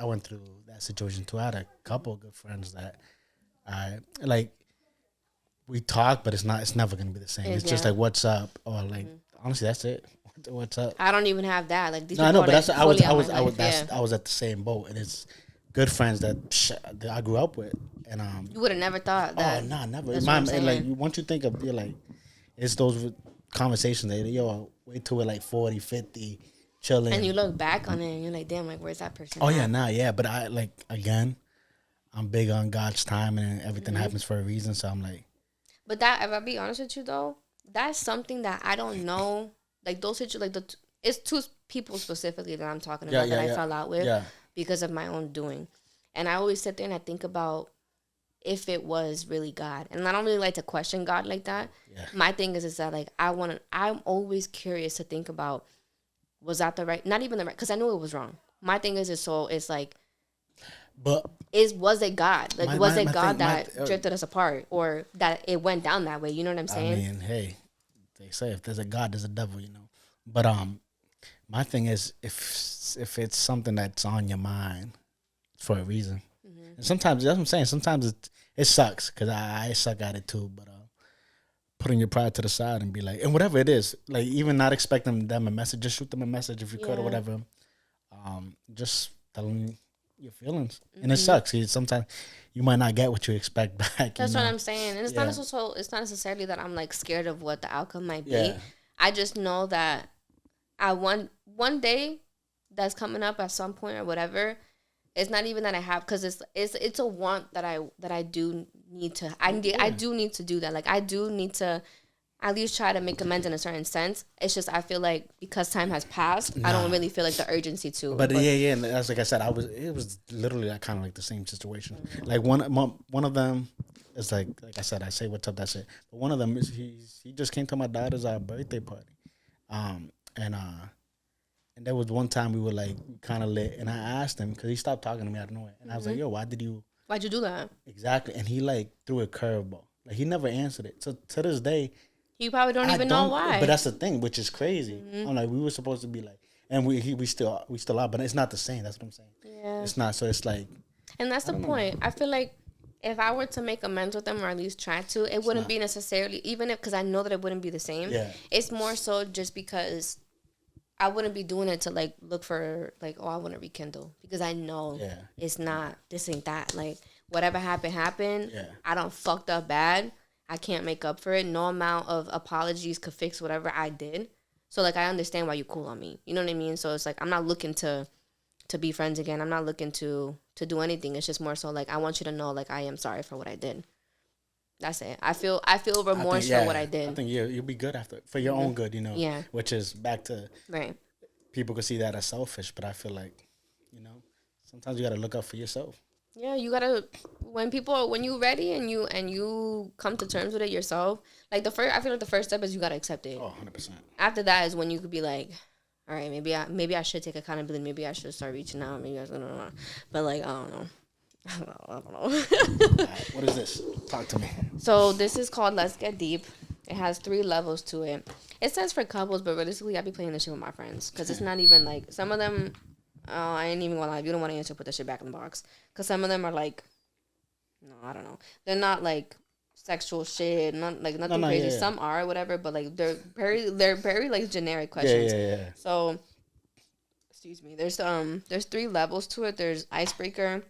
went through that situation too. I had a couple of good friends that I like, we talk, but it's never going to be the same. It's just like, what's up? Or like, honestly, that's it. What's up? I don't even have that. Like, these no, I know, but like, I was at the same boat, and it's good friends that I grew up with, and you would have never thought that. Oh no, never. Like once you think of, you're like, it's those conversations that wait till we're like 40, 50, chilling, and you look back on it and you're like, damn, like where's that person? Oh yeah, but I like, again, I'm big on God's time, and everything happens for a reason. So I'm like, but that, if I be honest with you though, that's something that I don't know. Like those situations, like it's two people specifically that I'm talking about I fell out with because of my own doing. And I always sit there and I think about if it was really God. And I don't really like to question God like that. Yeah. My thing is that like I'm always curious to think about, was that the right, not even the right, because I knew it was wrong. My thing is it's like, but was it God? Like was it God that drifted us apart, or that it went down that way? You know what I'm saying? I mean, hey, they say if there's a God, there's a devil, you know. But my thing is, if it's something that's on your mind for a reason, and sometimes that's what I'm saying. Sometimes it sucks because I suck at it too. But putting your pride to the side and be like, and whatever it is, like even not expecting them a message, just shoot them a message if you could or whatever. Just tell them your feelings, and it sucks. Sometimes you might not get what you expect back. That's what I'm saying, and it's not necessarily that I'm like scared of what the outcome might be. Yeah. I just know that I want one day that's coming up at some point or whatever. It's not even that I have, because it's a want that I do need to. I do need to do that. Like I do need to at least try to make amends in a certain sense. It's just I feel like because time has passed, I don't really feel like the urgency to. But yeah, and that's like I said, it was literally like kind of like the same situation. Like one of them is like I said, I say what's up, that's it. But one of them is he just came to my daughter's birthday party, and there was one time we were like kind of lit, and I asked him because he stopped talking to me out of nowhere, and I was like, yo, why'd you do that? Exactly, and he like threw a curveball. Like he never answered it. So to this day, you probably don't even know why. But that's the thing, which is crazy. I'm like, we were supposed to be like, and we still are, but it's not the same. That's what I'm saying. Yeah, it's not. So it's like, and that's the point. I feel like if I were to make amends with them, or at least try to, it wouldn't be necessarily, even if, because I know that it wouldn't be the same. Yeah, it's more so just because I wouldn't be doing it to like look for like, oh, I want to rekindle, because I know it's not, this ain't that. Like whatever happened. Yeah. I don't fucked up bad. I can't make up for it. No amount of apologies could fix whatever I did. So like I understand why you cool on me. You know what I mean? So it's like I'm not looking to be friends again. I'm not looking to do anything. It's just more so like I want you to know like I am sorry for what I did. That's it. I feel remorse for what I did. I think you'll be good after, for your own good, you know. Yeah. Which is back to people could see that as selfish, but I feel like, you know, sometimes you gotta look out for yourself. Yeah, you gotta, when you're ready and you come to terms with it yourself, like I feel like the first step is you gotta accept it. Oh, 100%. After that is when you could be like, all right, maybe I should take accountability. Maybe I should start reaching out. Maybe I don't know. But like, I don't know. I don't know. What is this? Talk to me. So this is called Let's Get Deep. It has 3 levels to it. It says for couples, but realistically, I be playing this shit with my friends, because it's not even like, some of them, I ain't even gonna lie. If you don't want to answer, put that shit back in the box. Because some of them are like, no, I don't know. They're not like sexual shit, not like nothing crazy. Yeah. Some are, whatever, but like they're very like generic questions. Yeah. So Excuse me. There's 3 levels to it. There's icebreaker.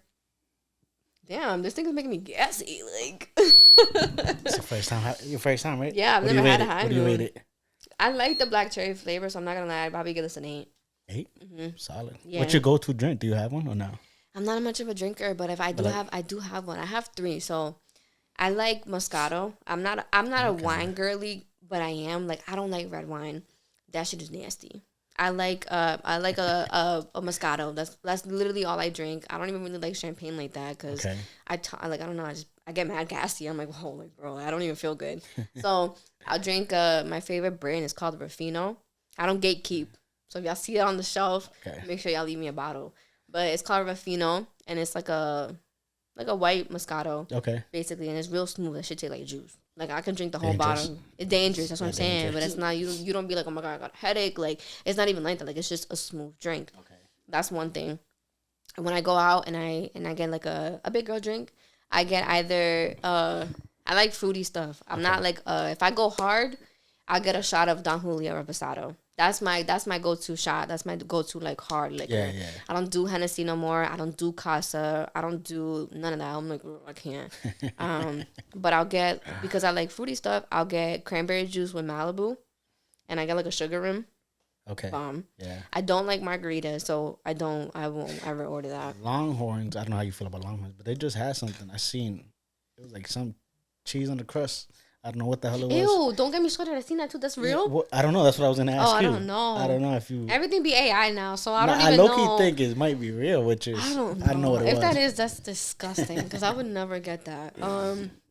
Damn, this thing is making me gassy. Like, It's the first time. Your first time, right? yeah, I've What never do you had rate a it? high What do you noon. rate it? I like the black cherry flavor, so I'm not gonna lie. I'd probably give this an 8. 8. Mm-hmm. Solid. Yeah. What's your go-to drink? Do you have one or no? I'm not much of a drinker, but if I do But, like- have, I do have one. I have 3. So I like Moscato. I'm not a wine girly, but I am. Like, I don't like red wine. That shit is nasty. I like a Moscato. That's literally all I drink. I don't even really like champagne like that because Okay. I don't know. I get mad gassy. I'm like, whoa, like, bro, I don't even feel good. So I'll drink. My favorite brand is called Ruffino. I don't gatekeep. So if y'all see it on the shelf, Okay. make sure y'all leave me a bottle. But it's called Ruffino, and it's like a white Moscato, Okay. basically, and it's real smooth. That shit taste like juice. Like, I can drink the whole Dangerous. bottle. It's dangerous. That's what I'm saying. dangerous. But it's not. You don't be like, oh my god, I got a headache. Like, it's not even like that. Like, it's just a smooth drink. Okay. That's one thing. And when I go out and I get like a big girl drink, I get either I like fruity stuff. I'm not like if I go hard, I'll get a shot of Don Julio Reposado. That's my go-to shot. That's my go-to like hard liquor. Yeah, yeah. I don't do Hennessy no more. I don't do Casa. I don't do none of that. I'm like, I can't. But I'll get, because I like fruity stuff, I'll get cranberry juice with Malibu, and I get like a sugar rim. Okay. Bomb. Yeah. I don't like margaritas, so I won't ever order that. Longhorns. I don't know how you feel about Longhorns, but they just had something. I seen. It was like some cheese on the crust. I don't know what the hell it was. Ew, don't get me started. I seen that too. That's real? Well, I don't know. That's what I was gonna ask Oh, I you. don't know. I don't know if you. Everything be AI now, so I Nah, don't even I know. low-key think it might be real, which is I don't know. I don't know what it if was. that is, that's disgusting, because I would never get that.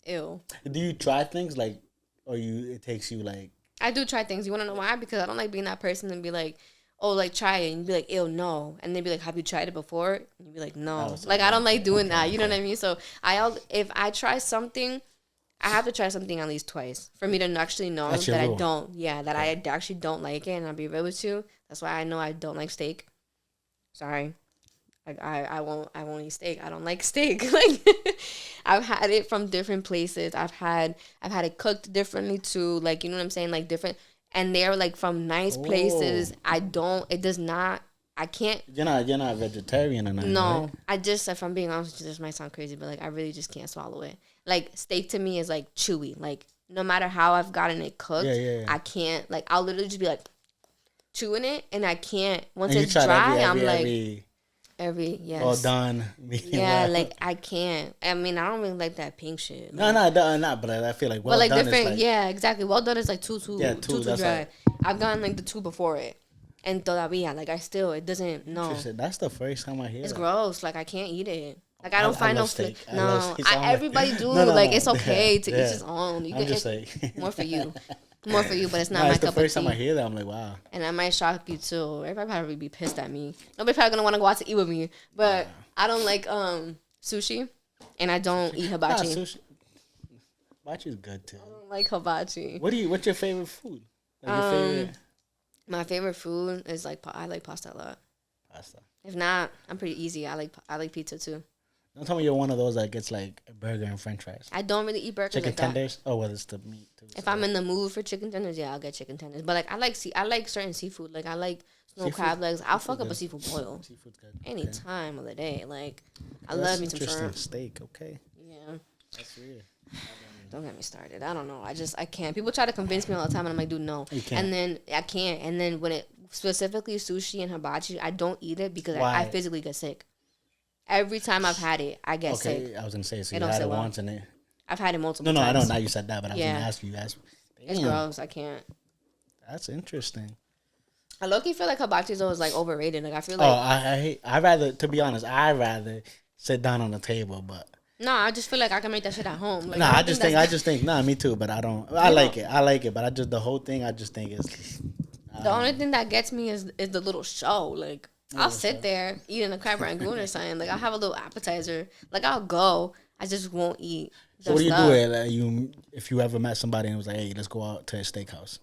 Ew. Do you try things like, or it takes you like? I do try things. You want to know why? Because I don't like being that person and be like, oh, like, try it. And be like, ew, no. And they'd be like, have you tried it before? And you'd be like, no. Like, I don't like doing that. You know what I mean? So, if I try something, I have to try something at least twice for me to actually know That's your that rule. I don't. Yeah, that I actually don't like it. And I'll be real with you. That's why I know I don't like steak. Sorry. Like, I won't eat steak. I don't like steak. Like, I've had it from different places. I've had it cooked differently too. Like, you know what I'm saying? Like, different, and they're like from nice places. It does not, I can't. You're not vegetarian or nothing. No, Right? I just, if I'm being honest with you, this might sound crazy, but like, I really just can't swallow it. Like, steak to me is like chewy. Like, no matter how I've gotten it cooked, Yeah. I can't. Like, I'll literally just be like chewing it, and I can't. Once And you it's tried dry, I'm every like yes. well done. Yeah, well. like, I can't. I mean, I don't really like that pink shit. No, Like, not. But I feel like well but like done different, is like, yeah, exactly. Well done is like too that's dry. like- I've gotten like the 2 before it, and todavía, like, it doesn't. No, Interesting. That's the first time I hear it's that. gross. Like, I can't eat it. Like, I don't I find no love steak. I no. love steak. So I'm like- Everybody do. No, like, no. it's okay to Yeah. each his own. You I'm can, just it's saying. more for you. More for you, but it's not No, my it's the cup of first time I tea. hear that. I'm like, wow. And I might shock you too. Everybody probably be pissed at me. Nobody's probably gonna want to go out to eat with me. But I don't like sushi, and I don't eat hibachi. Nah, sushi. Hibachi is good too. I don't like hibachi. What's your favorite food? Like your favorite My favorite food is like, I like pasta a lot. pasta. If not, I'm pretty easy. I like pizza too. Don't tell me you're one of those that gets like a burger and French fries. I don't really eat burgers Chicken like that. tenders. Oh, well, it's the meat too. If I'm in the mood for chicken tenders, yeah, I'll get chicken tenders. But like, I like certain seafood. Like, I like snow Seafood- crab legs. I'll seafood fuck up a good. seafood boil Seafood's good. any Okay. time of the day. Like, I That's love me some interesting. shrimp. Steak. Okay. Yeah. That's weird. Don't get me started. I don't know. I can't. People try to convince me all the time, and I'm like, dude, no. You can't. And then I can't. And then when it specifically sushi and hibachi, I don't eat it because I Why? physically get sick. Every time I've had it, I get Okay, sick. I was gonna say so. It You don't had sit it well. once and it. I've had it multiple No, I times. don't. Now you said that, but I was Yeah. gonna ask you. It's Damn, gross. I can't. that's interesting. I low-key feel like hibachi though is like overrated. Like, I feel Oh, like I hate. I rather, to be honest, I rather sit down on the table, but. no, I just feel like I can make that shit at home. Like, Nah, don't I just think, nah, me too. But I don't. I You like know. it. I like it. But I just the whole thing. I just think it's. the only thing that gets me is the little show. Like, I'll sit there eating a crab rangoon or something. Like, I'll have a little appetizer. Like, I'll go. I just won't eat. So what do you stuff. do? Like, if you ever met somebody and was like, "Hey, let's go out to a steakhouse."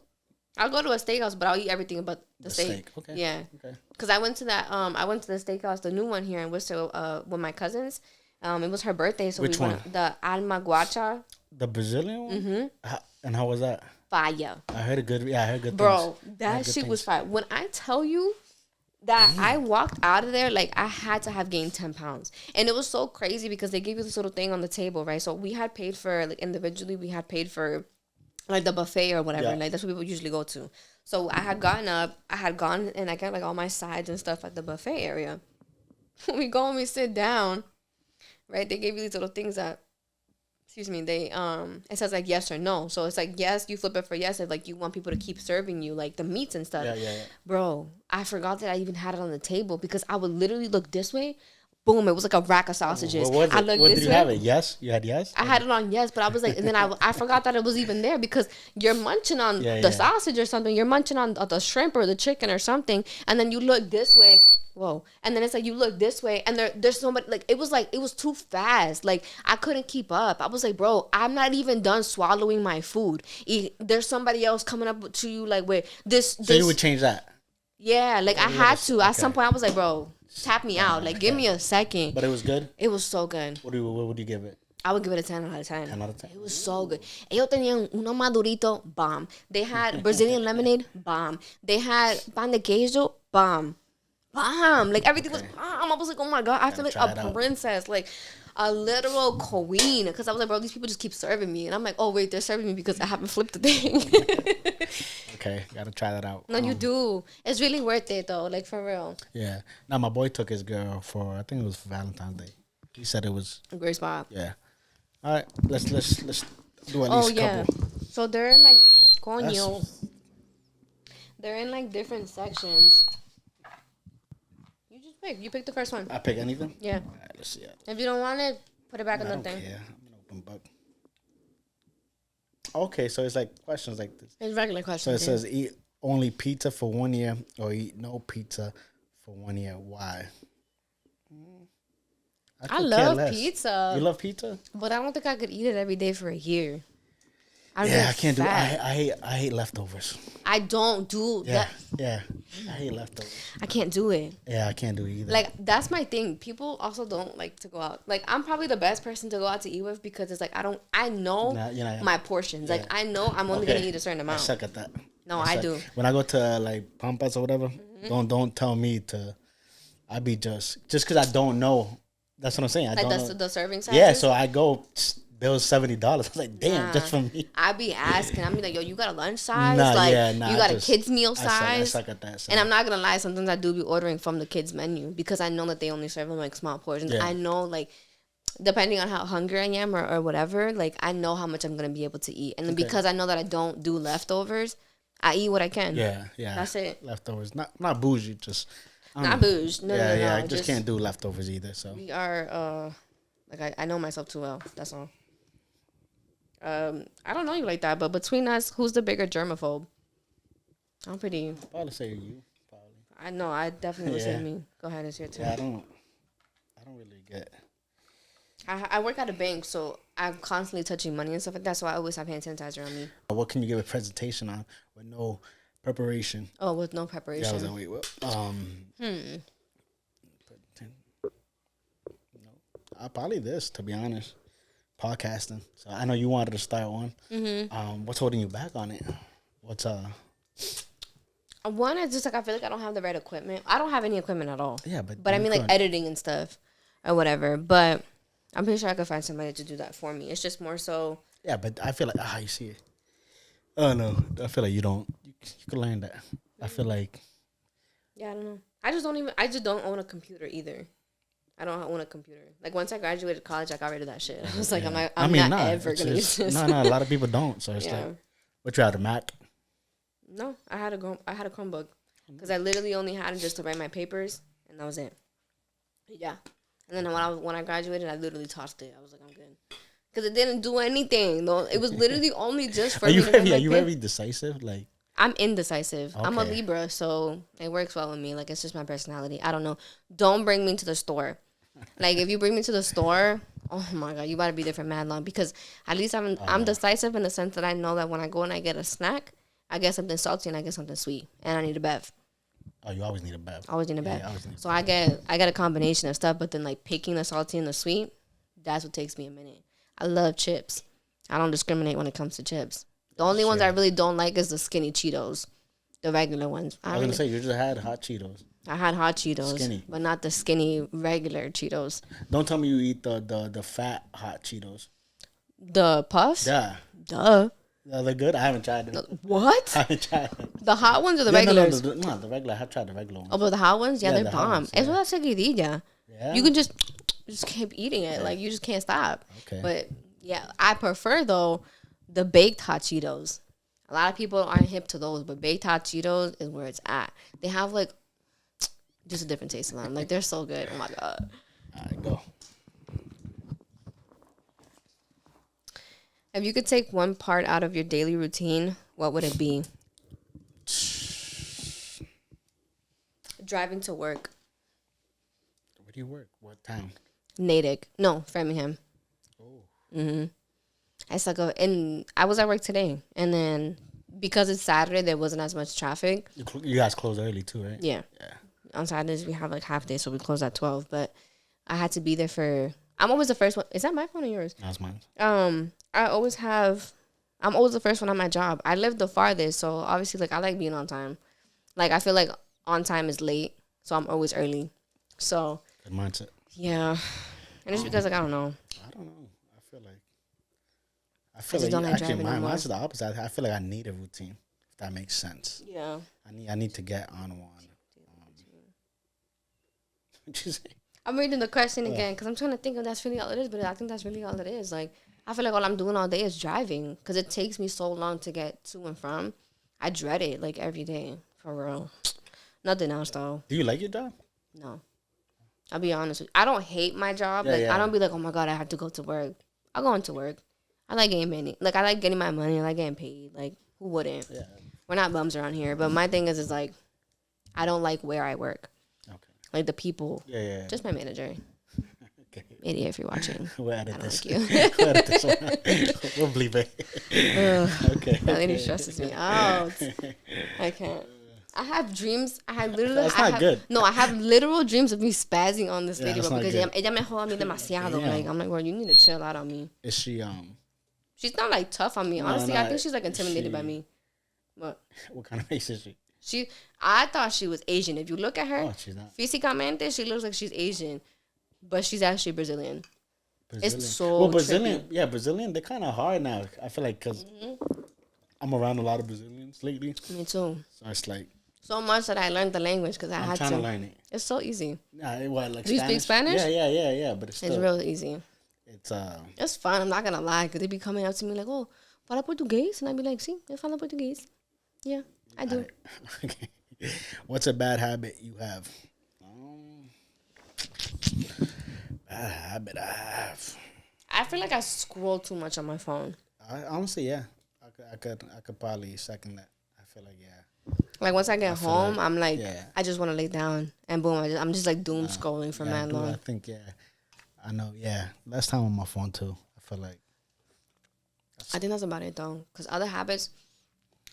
I'll go to a steakhouse, but I'll eat everything but the steak. Okay. Yeah, Okay. because I went to that. I went to the steakhouse, the new one here in Worcester, with my cousins. It was her birthday, so Which we went one? the Alma Guacha. The Brazilian one. Mm-hmm. And how was that? Fire. I heard a good. Yeah, I heard good. Bro, things. I that heard good shit was things. fire. When I tell you, that I walked out of there like I had to have gained 10 pounds. And it was so crazy because they gave you this little thing on the table, right? So we had paid for, like, individually, we had paid for like the buffet or whatever. Yeah. Like that's what people usually go to. So I had gotten up, I had gone and I got like all my sides and stuff at the buffet area. When we go and we sit down, right? They gave you these little things that, excuse me, they it says like yes or no. So it's like yes, you flip it for yes if like you want people to keep serving you like the meats and stuff. Yeah. Bro, I forgot that I even had it on the table because I would literally look this way. Boom, it was like a rack of sausages. What was it? I looked What this did you way. have it? Yes? You had yes? I had it on yes, but I was like, and then I forgot that it was even there because you're munching on the sausage or something. You're munching on the shrimp or the chicken or something, and then you look this way. Whoa. And then it's like you look this way and there's so much, like it was too fast. Like I couldn't keep up. I was like, bro, I'm not even done swallowing my food. There's somebody else coming up to you like wait, this So you would change that? Yeah, like I had to. At some point I was like, bro, tap me out. Like give me a second. But it was good? It was so good. What would you give it? I would give it a 10 out of 10. 10 out of 10. It was so good. Ellos tenían uno madurito, bomb. They had Brazilian lemonade, bomb. They had pan de queso, bomb. Bomb. Like everything was bomb. I was like, oh my God, I feel like a princess. Like a literal queen. Because I was like, bro, these people just keep serving me. And I'm like, oh wait, they're serving me because I haven't flipped the thing. Okay, gotta try that out. No, you do. It's really worth it though, like for real. Yeah. Now my boy took his girl for, I think it was for Valentine's Day. He said it was a great spot. Yeah. All right, let's do at least a couple. So they're in like coño. They're in like different sections. You just pick. You pick the first one. I pick anything? Yeah. All right, let's see it. If you don't want it, put it back in the thing. Yeah, I'm an open book. Okay, so it's like questions like this. It's regular questions. So it says eat only pizza for 1 year or eat no pizza for 1 year. Why? I love pizza. You love pizza? But I don't think I could eat it every day for a year. I can't do it. I hate leftovers. I don't do that. Yeah, I hate leftovers. I can't do it. Yeah, I can't do it either. Like, that's my thing. People also don't like to go out. Like, I'm probably the best person to go out to eat with because it's like, I know my portions. Like, I know I'm only going to eat a certain amount. I suck at that. No, I do. When I go to, like, Pampas or whatever, don't tell me to, I be just because I don't know. That's what I'm saying. I like don't know. The serving size? Yeah, so I go, bills $70. I was like, damn, just for me. I be asking. I be like, yo, you got a lunch size? You got a kid's meal size? I suck at that. So. And I'm not going to lie. Sometimes I do be ordering from the kids' menu because I know that they only serve them, like, small portions. Yeah. I know, like, depending on how hungry I am or whatever, like, I know how much I'm going to be able to eat. And then because I know that I don't do leftovers, I eat what I can. Yeah. That's it. Leftovers. Not bougie, just... Not bougie. No. I just can't do leftovers either. So we are, like, I know myself too well. That's all. I don't know you like that, but between us, who's the bigger germaphobe? I'm pretty. Probably say you. Probably. I know. I definitely would say me. Go ahead, it's your turn. Yeah, I don't really get. I work at a bank, so I'm constantly touching money and stuff like that. So I always have hand sanitizer on me. What can you give a presentation on with no preparation? Oh, with no preparation. Yeah, I was like, wait, what? No, probably this, to be honest. Podcasting. So I know you wanted to start one. Mm-hmm. What's holding you back on it? What's One is just like I feel like I don't have the right equipment. I don't have any equipment at all. Yeah, but I mean like editing and stuff or whatever. But I'm pretty sure I could find somebody to do that for me. It's just more so. Yeah, but I feel like you see it. Oh no, I feel like you don't. You can learn that. I feel like. Yeah, I don't know. I just don't own a computer either. I don't own a computer. Like once I graduated college, I got rid of that shit. I was like, I'm not ever gonna use this. No, a lot of people don't. So it's like, what you had a Mac? No, I had a Chromebook because I literally only had it just to write my papers, and that was it. Yeah, and then when I graduated, I literally tossed it. I was like, I'm good because it didn't do anything. Though it was literally only just for. Are you very decisive? Like I'm indecisive. Okay. I'm a Libra, so it works well with me. Like it's just my personality. I don't know. Don't bring me to the store. Like if you bring me to the store, oh my God, you gotta be there for mad long because at least I'm decisive in the sense that I know that when I go and I get a snack, I get something salty and I get something sweet, and I need a bev. Oh, you always need a bev. Always need a bev. So I get a combination of stuff, but then like picking the salty and the sweet, that's what takes me a minute. I love chips. I don't discriminate when it comes to chips. The only ones I really don't like is the skinny Cheetos, the regular ones. I was gonna say you just had hot Cheetos. I had hot Cheetos, Skinny. but not the skinny regular Cheetos. Don't tell me you eat the fat hot Cheetos. The puffs? Yeah. Duh. Are they good? I haven't tried them. What? I haven't tried them. The hot ones or the Yeah, regulars? No, the regular. I have tried the regular ones. Oh, but the hot ones? Yeah, Yeah, they're the hot bomb. ones, yeah. Eso es seguidilla. Yeah. You can just keep eating it. Like, you just can't stop. Okay. But, yeah, I prefer, though, the baked hot Cheetos. A lot of people aren't hip to those, but baked hot Cheetos is where it's at. They have, like, just a different taste to them. Like, they're so good. Oh, my God. All right, go. If you could take one part out of your daily routine, what would it be? Driving to work. Where do you work? What town? Natick. No, Framingham. Oh. I was at work today, and then because it's Saturday, there wasn't as much traffic. You guys close early too, right? Yeah. Yeah. On Saturdays, we have like half day, so we close at 12. But I had to be there for. I'm always the first one. Is that my phone or yours? That's mine. I'm always the first one on my job. I live the farthest, so obviously, like, I like being on time. Like, I feel like on time is late, so I'm always early. So. Good mindset. Yeah. And it's because, like, I don't know. I don't know. I just don't like driving no more. mine's the opposite. I feel like I need a routine, if that makes sense. Yeah. I need to get on one. What'd you say? I'm reading the question again because I'm trying to think if that's really all it is, but I think that's really all it is. Like, I feel like all I'm doing all day is driving because it takes me so long to get to and from. I dread it, like, every day, for real. Nothing else, though. Do you like your job? No. I'll be honest with you. I don't hate my job. Yeah, I don't be like, oh, my God, I have to go to work. I'll go into work. I like getting money. Like, I like getting my money. I like getting paid. Like, who wouldn't? Yeah. We're not bums around here. But my thing is like, I don't like where I work. Okay. Like, the people. Yeah. Just my manager. Okay. Idiot if you're watching. We'll edit I don't this. like you. We'll edit this one. We'll bleep it. Okay. That lady stresses me out. I can't. I have dreams. I have literally. That's not good. No, I have literal dreams of me spazzing on this Yeah, lady, that's bro, not because good. ella me jode a mí demasiado. Damn. Like, I'm like, bro, you need to chill out on me. Is she She's not like tough on me. Honestly, no, I think she's like intimidated by me. But what kind of race is she? I thought she was Asian. If you look at her, Oh, she's not. físicamente, she looks like she's Asian, but she's actually Brazilian. Brazilian. It's so well, Brazilian. trippy. Yeah, Brazilian. They're kind of hard now. I feel like because I'm around a lot of Brazilians lately, Me too. so it's like So much that I learned the language because I I'm had trying to. to learn it. It's so easy. Nah, what like Do you speak Spanish? Yeah. But it's It's still, real easy. it's fun. I'm not gonna lie, because they be coming up to me like, "Oh, fala português," and I be like, "Sí, eu falo português." Yeah, I do. Okay. What's a bad habit you have? Bad habit I have. I feel like I scroll too much on my phone. Honestly, yeah. I could probably second that. I feel like Like, once I get feel home, like- I'm like, yeah. I just want to lay down, and boom, I'm just like doom scrolling for mad I long. think I know. Yeah, last time on my phone too. I feel like I think that's about it though, because other habits,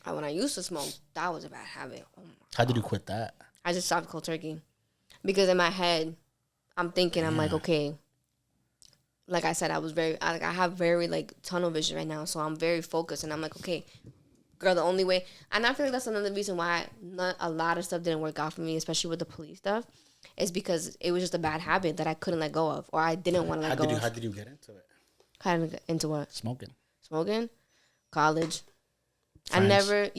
when I used to smoke, that was a bad habit. Oh my. how did you quit that? I just stopped cold turkey because in my head, I'm thinking, I'm like, okay. Like I said, I have very like tunnel vision right now, so I'm very focused, and I'm like, okay, girl, the only way, and I feel like that's another reason why not a lot of stuff didn't work out for me, especially with the police stuff, is because it was just a bad habit that I couldn't let go of, or I didn't want to let go of. How did you get into it? How did I get into what? Smoking. College. Friends.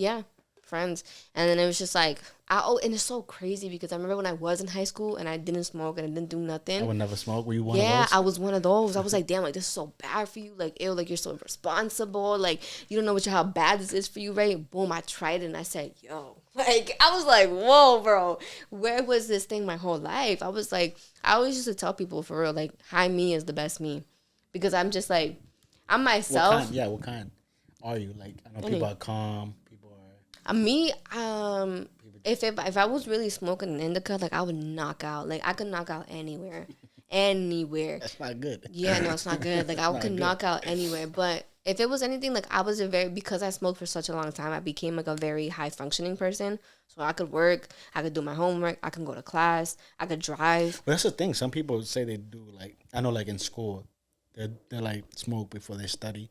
Friends. And then it was just like, and it's so crazy because I remember when I was in high school and I didn't smoke and I didn't do nothing. I would never smoke. Were you one of Yeah, those? I was one of those. I was like, damn, like, this is so bad for you. Like, ew, like, you're so irresponsible. Like, you don't know how bad this is for you, right? Boom, I tried it and I said, yo. Like, I was like, whoa, bro. Where was this thing my whole life? I was like, I always used to tell people for real, like, high me is the best me. Because I'm just like, I'm myself. What kind are you? Like, I know people are calm. People are... Me, if I was really smoking an indica, like, I would knock out. Like, I could knock out anywhere. Anywhere. That's not good. Yeah, no, it's not good. Like, I could good. knock out anywhere. But if it was anything, like, I was because I smoked for such a long time, I became, like, a very high-functioning person. So I could work, I could do my homework, I can go to class, I could drive. But that's the thing. Some people say they do, like, I know, like, in school, they're like, smoke before they study,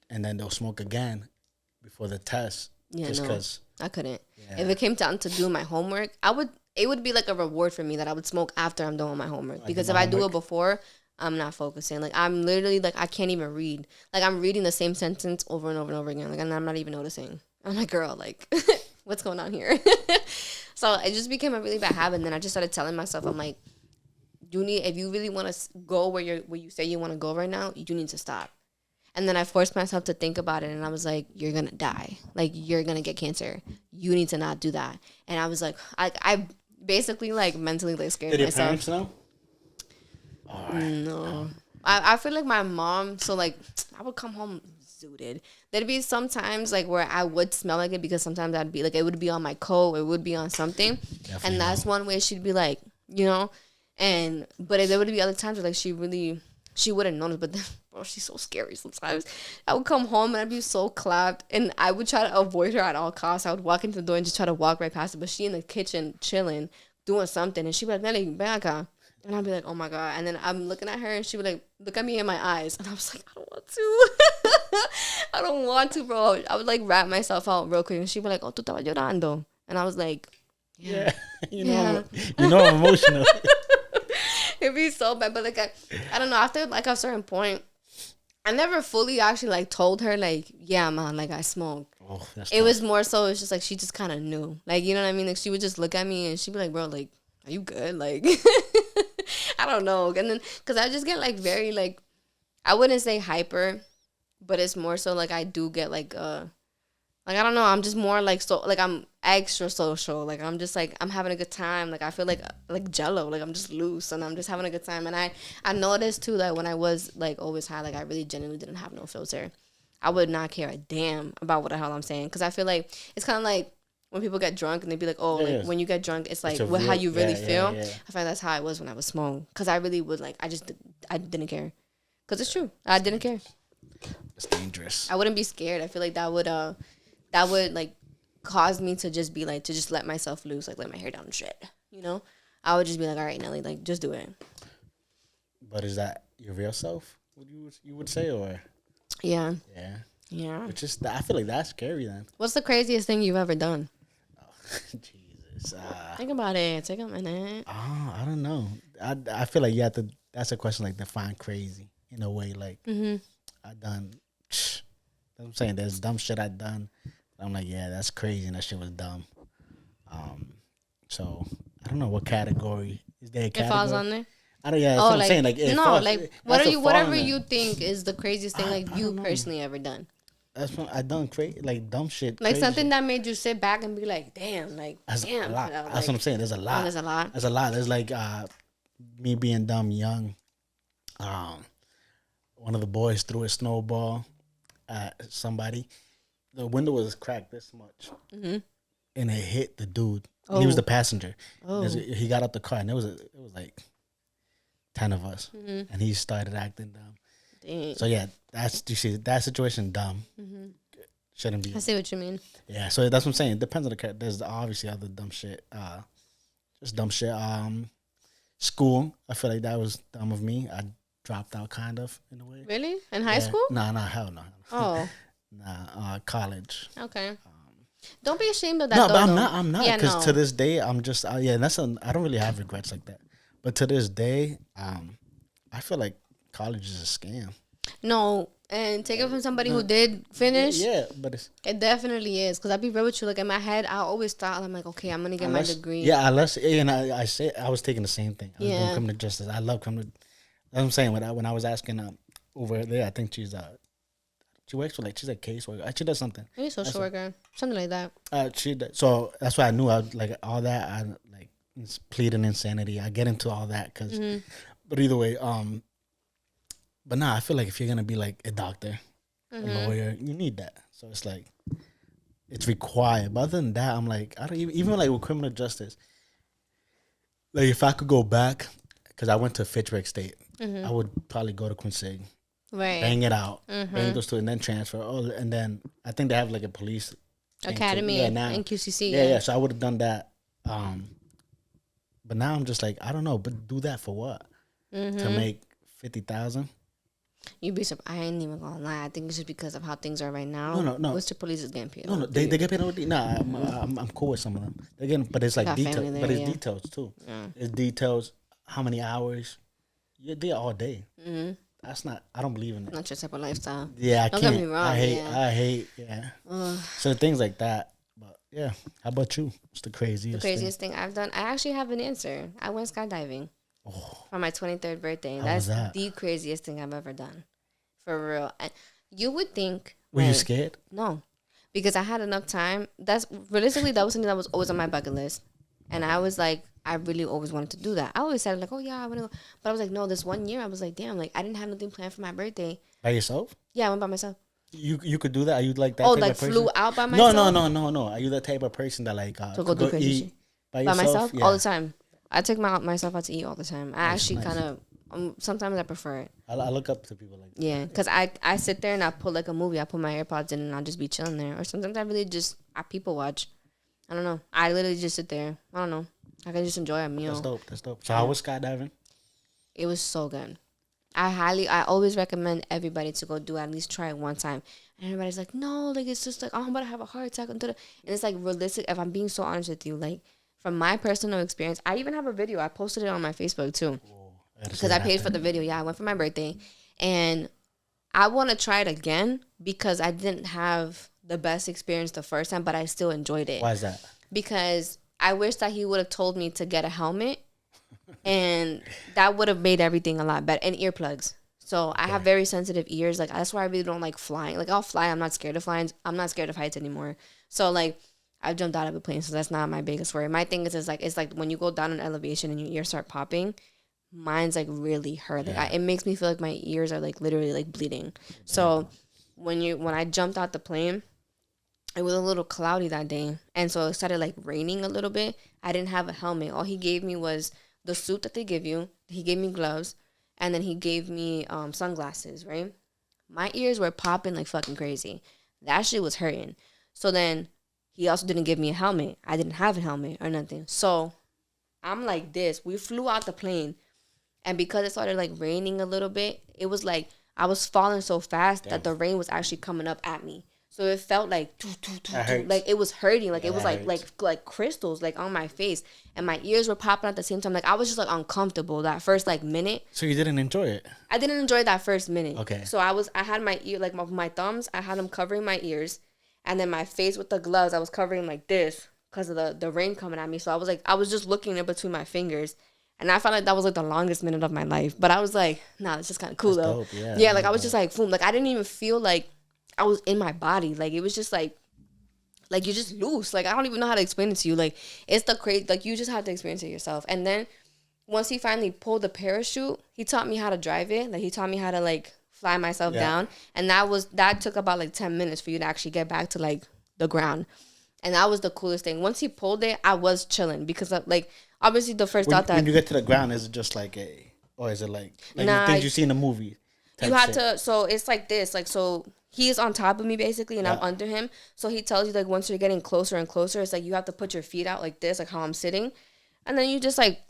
and then they'll smoke again before the test. Yeah, just no, because. I couldn't. Yeah. If it came down to doing my homework, I would it would be like a reward for me that I would smoke after I'm done with my homework. Like Because my if I do homework? it before, I'm not focusing. Like I'm literally like I can't even read. Like I'm reading the same sentence over and over and over again. Like and I'm not even noticing. I'm like, girl, like what's going on here? So it just became a really bad habit. And then I just started telling myself, I'm like, you need if you really want to go where you say you want to go right now, you need to stop. And then I forced myself to think about it, and I was like, "You're gonna die. Like you're gonna get cancer. You need to not do that." And I was like, I basically like mentally like scared Did your myself. parents know? No, I feel like my mom. So like, I would come home zooted. There'd be sometimes like where I would smell like it because sometimes I'd be like it would be on my coat, it would be on something, Definitely and that's one way she'd be like, you know, and but there would be other times where like she wouldn't notice, but then, bro, she's so scary sometimes. I would come home and I'd be so clapped, and I would try to avoid her at all costs. I would walk into the door and just try to walk right past her, but she in the kitchen chilling, doing something, and she'd be like, Nelly, back on. And I'd be like, oh my God. And then I'm looking at her and she would like, look at me in my eyes. And I was like, I don't want to. I don't want to, bro. I would like wrap myself out real quick. And she'd be like, oh, tú estabas llorando. And I was like, Yeah. You know, Yeah. I'm emotional. it'd be so bad. But like, I don't know. After like a certain point, I never fully actually like told her like, yeah, man, like I smoke. Oh, that's It was more so, it's just like, she just kind of knew. Like, you know what I mean? Like she would just look at me and she'd be like, bro, like, are you good? Like, I don't know. And then, cause I just get like very like, I wouldn't say hyper, but it's more so like I do get like I don't know. I'm just more like so like I'm extra social. Like I'm just like I'm having a good time. Like I feel like Jello. Like I'm just loose and I'm just having a good time. And I noticed too that when I was like always high, like I really genuinely didn't have no filter. I would not care a damn about what the hell I'm saying, because I feel like it's kind of like when people get drunk and they be like, oh, like when you get drunk, it's like a what how real- you really yeah, feel. yeah. I feel like that's how I was when I was small, because I really would like I didn't care, because it's true, I didn't care. It's dangerous. I wouldn't be scared. I feel like that would like cause me to just be like to just let myself loose, like let my hair down and shit. You know, I would just be like, all right, Nelly, like just do it. But is that your real self? What you would say, or Yeah, yeah? yeah. Which is I feel like that's scary then. What's the craziest thing you've ever done? Jesus. Think about it. Take a minute. I don't know. I feel like you have to. That's a question like define crazy in a way. Like I done. I'm saying there's dumb shit I done. I'm like, yeah, that's crazy, and that shit was dumb. So I don't know what category is there. A It category? falls on there. I don't. Yeah, that's what I'm saying. Like it no, falls, like it what has are to you? fall Whatever in there. you think is the craziest thing like I you don't know. personally ever done. That's what I done crazy, like dumb shit. Like crazy. something that made you sit back and be like, damn, like That's damn. a lot. you know, That's what I'm saying. There's a lot. there's a lot. There's a lot. There's like me being dumb young. One of the boys threw a snowball at somebody. The window was cracked this much, and it hit the dude. And he was the passenger. He got out the car, and it was like 10 of us, and he started acting dumb. Dang. So yeah, you see that situation dumb. Shouldn't be. I see what you mean. Yeah, so that's what I'm saying. It depends on the character. There's obviously other dumb shit. Just dumb shit. School. I feel like that was dumb of me. I dropped out kind of in a way. Really? In high school? Nah, hell no. Oh, Nah, college. okay. Don't be ashamed of that. No, though, but though. I'm not, Yeah, because no. to this day, I'm just, I don't really have regrets like that. But to this day, I feel like college is a scam. No, and take it from somebody who did finish. Yeah, but it's It definitely is. Because I'll be real with you. Like, in my head, I always thought, I'm like, okay, I'm going to get my degree. Yeah, unless, and I say, I was taking the same thing. I was Yeah. doing criminal justice. I love criminal. That's what I'm saying. When I was asking over there, I think she works for she's a caseworker. She does something. Maybe social worker. Something like that. So that's why I knew I would, like all that. I like pleading insanity. I get into all that because, but either way, but nah, I feel like if you're gonna be like a doctor, a lawyer, you need that. So it's like it's required. But other than that, I'm like I don't even like with criminal justice. Like if I could go back, because I went to Fitchburg State, I would probably go to Quincy. Right. Bang it out, bang those two, and then transfer. Oh, and then I think they have like a police thing too. Academy now and QCC. yeah. So I would have done that. But now I'm just like I don't know. But do that for what? To make 50,000? You'd be surprised. I ain't even gonna lie. I think it's just because of how things are right now. No. Worcester police is getting paid. No, they get paid OD. Nah, I'm cool with some of them. They getting, but it's I like got details. family there, But it's yeah. details too. Yeah. It's details. How many hours? You're there all day. Mm-hmm. That's not. I don't believe in that. Not your type of lifestyle. Yeah, I Don't can't. get me wrong. I hate. Yeah. I hate. Yeah. So things like that. But yeah, how about you? What's the craziest? The craziest thing I've done. I actually have an answer. I went skydiving for my 23rd birthday. How That's was that? the craziest thing I've ever done. For real. And you would think. Were you like, scared? No, because I had enough time. That's realistically that was something that was always on my bucket list, and I was like, I really always wanted to do that. I always said like, oh yeah, I want to go, but I was like, no. This one year, I was like, damn, like I didn't have nothing planned for my birthday. By yourself? Yeah, I went by myself. You could do that? Are you like that Oh, type like of person? flew out by No, myself. no. Are you the type of person that like To go could do crazy shit? eat by By yourself? myself Yeah. all the time. I take myself out to eat all the time. I actually nice. kind of sometimes I prefer it. I look up to people like that. Yeah, because I sit there and I put like a movie. I put my AirPods in and I'll just be chilling there. Or sometimes I really just I people watch. I don't know. I literally just sit there. I don't know. I can just enjoy a meal. That's dope. So how was skydiving? It was so good. I always recommend everybody to go do it, at least try it one time. And everybody's like, no, like it's just like, oh, I'm about to have a heart attack. And it's like realistic. If I'm being so honest with you, like from my personal experience, I even have a video. I posted it on my Facebook too. Because I paid for the video. Yeah, I went for my birthday. And I want to try it again because I didn't have the best experience the first time, but I still enjoyed it. Why is that? Because I wish that he would have told me to get a helmet. And that would have made everything a lot better. And earplugs. So I have very sensitive ears. Like that's why I really don't like flying. Like I'll fly. I'm not scared of flying. I'm not scared of heights anymore. So like I've jumped out of a plane. So that's not my biggest worry. My thing is like it's like when you go down an elevation and your ears start popping, mine's like really hurt. Like it makes me feel like my ears are like literally like bleeding. So when I jumped out the plane, it was a little cloudy that day, and so it started like raining a little bit. I didn't have a helmet. All he gave me was the suit that they give you. He gave me gloves, and then he gave me sunglasses. Right, my ears were popping like fucking crazy. That shit was hurting. So then he also didn't give me a helmet. I didn't have a helmet or nothing. So I'm like this. We flew out the plane. And because it started like raining a little bit, it was like I was falling so fast that the rain was actually coming up at me. So it felt like like it was hurting, like it was like crystals like on my face, and my ears were popping at the same time. Like I was just like uncomfortable that first like minute. So you didn't enjoy it? I didn't enjoy that first minute. Okay. So I had my ear like my thumbs. I had them covering my ears, and then my face with the gloves I was covering like this because of the rain coming at me. So I was just looking in between my fingers. And I felt like that was like the longest minute of my life. But I was like, nah, it's just kind of cool though. Dope, yeah, like I was just like, boom. Like I didn't even feel like I was in my body. Like it was just like you're just loose. Like I don't even know how to explain it to you. Like it's the crazy. Like you just have to experience it yourself. And then once he finally pulled the parachute, he taught me how to drive it. Like he taught me how to like fly myself down. And that took about like 10 minutes for you to actually get back to like the ground. And that was the coolest thing. Once he pulled it, I was chilling because like obviously the first thought that when you get to the ground, is it just like or is it like nah, things you see in the movie? You had to. So it's like this. Like so, he's on top of me basically, and I'm under him. So he tells you like once you're getting closer and closer, it's like you have to put your feet out like this, like how I'm sitting, and then you just like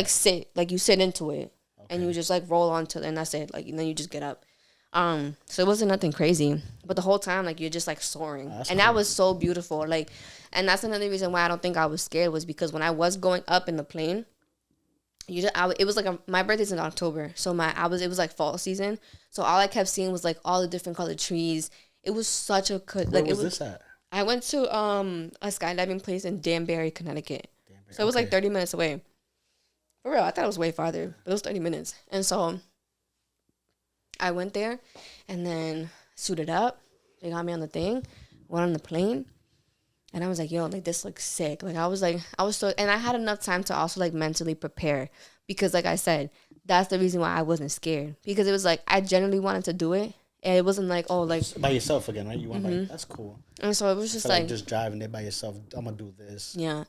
sit, like you sit into it, and you just like roll onto it, and that's it. Like and then you just get up. So it wasn't nothing crazy, but the whole time like you're just like soaring, and that was so beautiful. Like, and that's another reason why I don't think I was scared was because when I was going up in the plane, it was like my birthday's in October, so it was like fall season, so all I kept seeing was like all the different colored trees. It was such a good like. Where was this at? I went to a skydiving place in Danbury, Connecticut, so it was like 30 minutes away. For real, I thought it was way farther, but it was 30 minutes, and so I went there, and then suited up. They got me on the thing, went on the plane, and I was like, yo, like this looks sick. Like I was so, and I had enough time to also like mentally prepare because, like I said, that's the reason why I wasn't scared because it was like I genuinely wanted to do it, and it wasn't like like by yourself again, right? You went like that's cool. And so it was just like just driving there by yourself. I'm gonna do this. Yeah,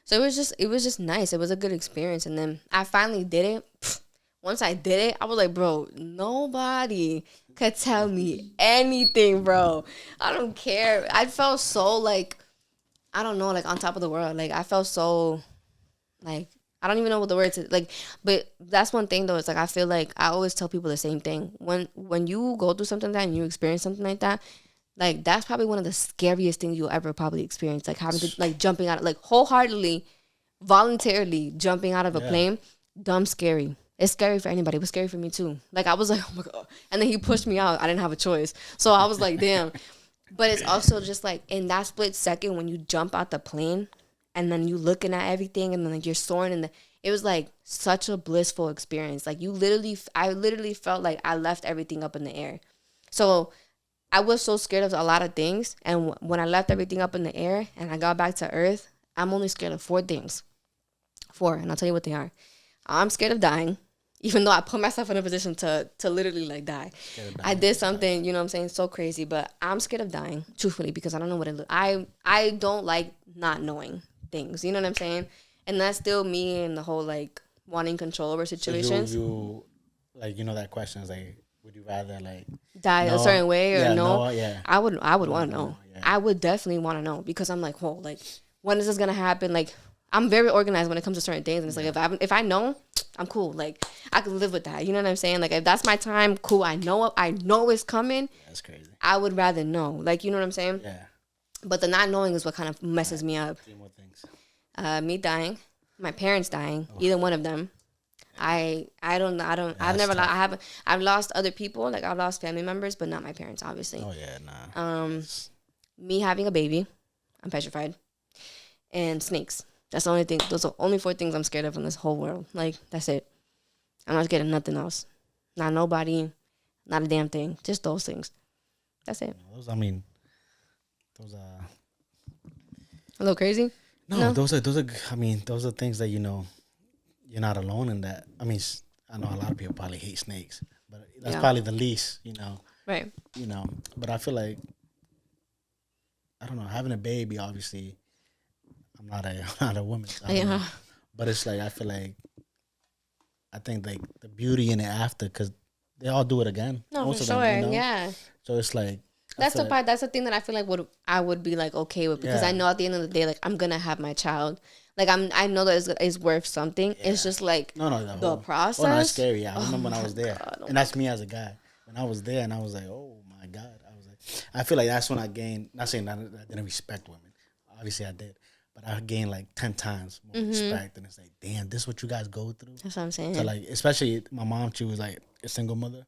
so it was just nice. It was a good experience, and then I finally did it. Once I did it, I was like, bro, nobody could tell me anything, bro. I don't care. I felt so, like, I don't know, like, on top of the world. Like, I felt so, like, I don't even know what the words is like, but that's one thing though. It's like I feel like I always tell people the same thing. When you go through something like that and you experience something like that, like that's probably one of the scariest things you'll ever probably experience. Like having to like jumping out, like wholeheartedly, voluntarily jumping out of a plane. Dumb scary. It's scary for anybody. It was scary for me too. Like I was like, oh my god. And then he pushed me out. I didn't have a choice. So I was like, damn. But it's also just like in that split second when you jump out the plane and then you looking at everything and then like you're soaring and it was like such a blissful experience. Like I literally felt like I left everything up in the air. So I was so scared of a lot of things. And when I left everything up in the air and I got back to earth, I'm only scared of 4 things. 4. And I'll tell you what they are. I'm scared of dying. Even though I put myself in a position to literally like die. I did something, you know what I'm saying, so crazy. But I'm scared of dying, truthfully, because I don't know what it looks. I don't like not knowing things. You know what I'm saying? And that's still me and the whole like wanting control over situations. So you like, you know, that question is like, would you rather like die a certain way or no? Yeah. I would want to know. Yeah. I would definitely want to know because I'm like, whoa, like when is this gonna happen? Like I'm very organized when it comes to certain things, and it's like if I know, I'm cool. Like I can live with that. You know what I'm saying? Like if that's my time, cool. I know it's coming. That's crazy. I would rather know. Like you know what I'm saying? Yeah. But the not knowing is what kind of messes me up. 3 more things. Me dying, my parents dying, either one of them. I've lost other people, like I've lost family members, but not my parents, obviously. Oh yeah, nah. Me having a baby, I'm petrified, and snakes. That's the only thing. Those are the only 4 things I'm scared of in this whole world. Like that's it. I'm not scared of nothing else. Not nobody, not a damn thing. Just those things. That's it. Those are a little crazy. No, those are those are things that you know you're not alone in that. I mean, I know a lot of people probably hate snakes, but that's probably the least, you know. Right. You know, but I feel like I don't know, having a baby. Obviously, I'm not a woman. So but it's like I feel like I think like the beauty in it after because they all do it again. No, most for of sure. them, you know? Yeah. So it's like. That's the part. That's the thing that I feel like I would be like okay with because I know at the end of the day like I'm gonna have my child. Like I know that it's worth something. Yeah. It's just like the process. Oh no, it's scary. Yeah, I remember when I was there, and that's me as a guy. When I was there, and I was like, oh my god, I was like, I feel like that's when I gained. Not saying that I didn't respect women. Obviously, I did, but I gained like 10 times more respect. And it's like, damn, this is what you guys go through. That's what I'm saying. So like, especially my mom, she was like a single mother.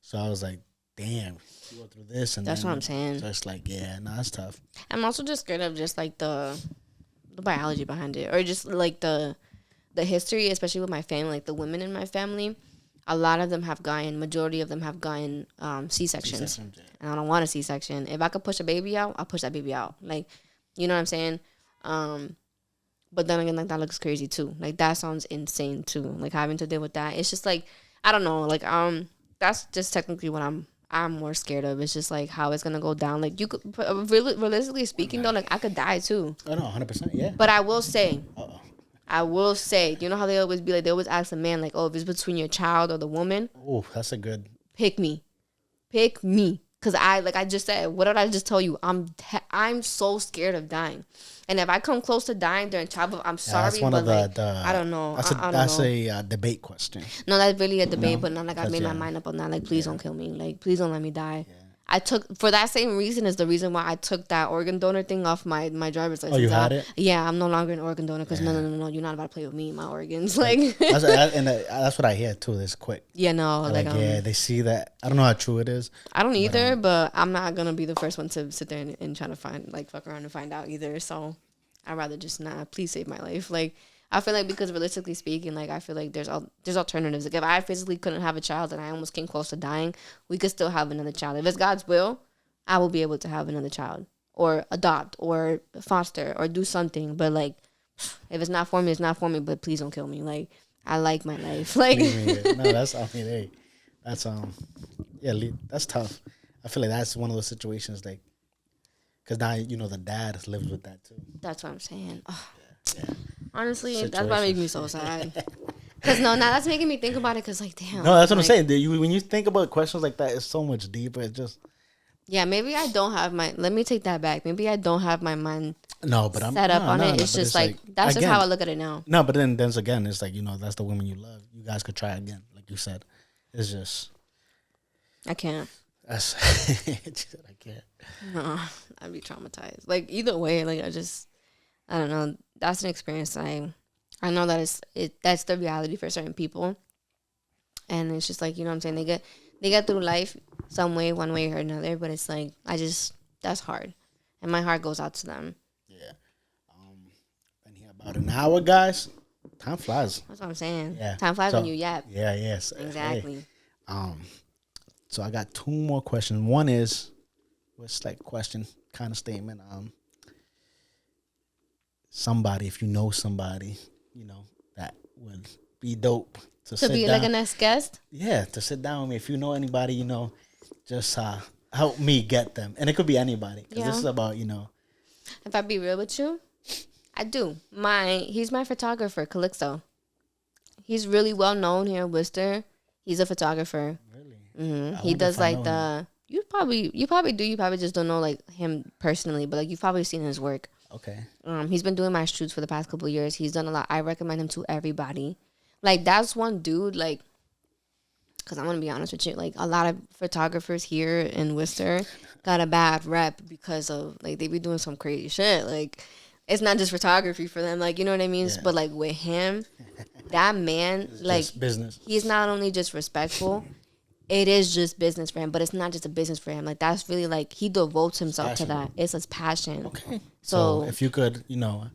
So I was like, damn, you go through this, and that's what I'm saying. So it's like, yeah, no, that's tough. I'm also just scared of just like the biology behind it, or just like the history, especially with my family. Like the women in my family, a lot of them have majority of them have gotten C-sections, and I don't want a C-section. If I could push a baby out, I'll push that baby out. Like, you know what I'm saying? But then again, like that looks crazy too. Like that sounds insane too. Like having to deal with that, it's just like I don't know. Like that's just technically what I'm more scared of. It's just like how it's gonna go down. Like you could, realistically speaking, though, like I could die too. Oh no, 100%, yeah. But I will say, you know how they always be like, they always ask the man like, oh, if it's between your child or the woman. Oh, that's a good. Pick me, cause I just said, what did I just tell you? I'm so scared of dying, and if I come close to dying during childbirth, I'm sorry, that's one but of like, the I don't know. That's a debate question. No, that's really a debate, but not like I made my mind up on that. Like, please don't kill me. Like, please don't let me die. Yeah. I took, for that same reason is the reason why I took that organ donor thing off my driver's license. Oh, you had it? Yeah, I'm no longer an organ donor because no, you're not about to play with me, my organs. Like, that's what I hear too. This quick. Yeah, no, they see that. I don't know how true it is. I don't either, but I'm not gonna be the first one to sit there and try to fuck around and find out either. So I'd rather just not. Please save my life. Like, I feel like because realistically speaking, like I feel like there's alternatives. Like if I physically couldn't have a child and I almost came close to dying, we could still have another child. If it's God's will, I will be able to have another child or adopt or foster or do something. But like, if it's not for me, it's not for me. But please don't kill me. Like I like my life. Like that's that's tough. I feel like that's one of those situations like, because now you know the dad lives with that too. That's what I'm saying. Oh. Yeah. Honestly, that's what makes me so sad. Cause now that's making me think about it. Cause like, damn. No, that's what I'm saying. When you think about questions like that, it's so much deeper. It's just. Yeah, maybe I don't have my. Let me take that back. Maybe I don't have my mind No, but I'm set up no, on no, it. no. It's But just it's like like that's just again, how I look at it now. no. But then again, it's like that's the woman you love. You guys could try again, like you said. It's just I can't. that's. She said I can't. No, I'd be traumatized. Like either way, like I don't know. That's an experience. I know that that's the reality for certain people, and it's just like what I'm saying. They get through life some way, one way or another. But it's like that's hard, and my heart goes out to them. Yeah. Been here about an hour, guys. Time flies. That's what I'm saying. Yeah. Time flies So, when you yap. Yeah. Yes. Exactly. Hey, so I got two more questions. One is, what's like question kind of statement. Somebody, if you know somebody, that would be dope to To sit be down. like a next guest. Yeah, to sit down with me. If you know anybody, just help me get them. And it could be anybody. Because this is about, If I be real with you, I do. He's my photographer, Calixto. He's really well known here in Worcester. He's a photographer. really. He does like the. You probably do. You probably just don't know like him personally, but like you've probably seen his work. Okay. He's been doing my shoots for the past couple of years. He's done a lot. I recommend him to everybody. Like that's one dude. Like, cause I'm gonna be honest with you. Like a lot of photographers here in Worcester got a bad rep because of like they be doing some crazy shit. Like it's not just photography for them. Like you know what I mean. Yeah. But like with him, that man, It's like just business. he's not only just respectful. It is just business for him, but it's not just a business for him. Like that's really like he devotes himself to that. It's his passion. Okay. So if you could,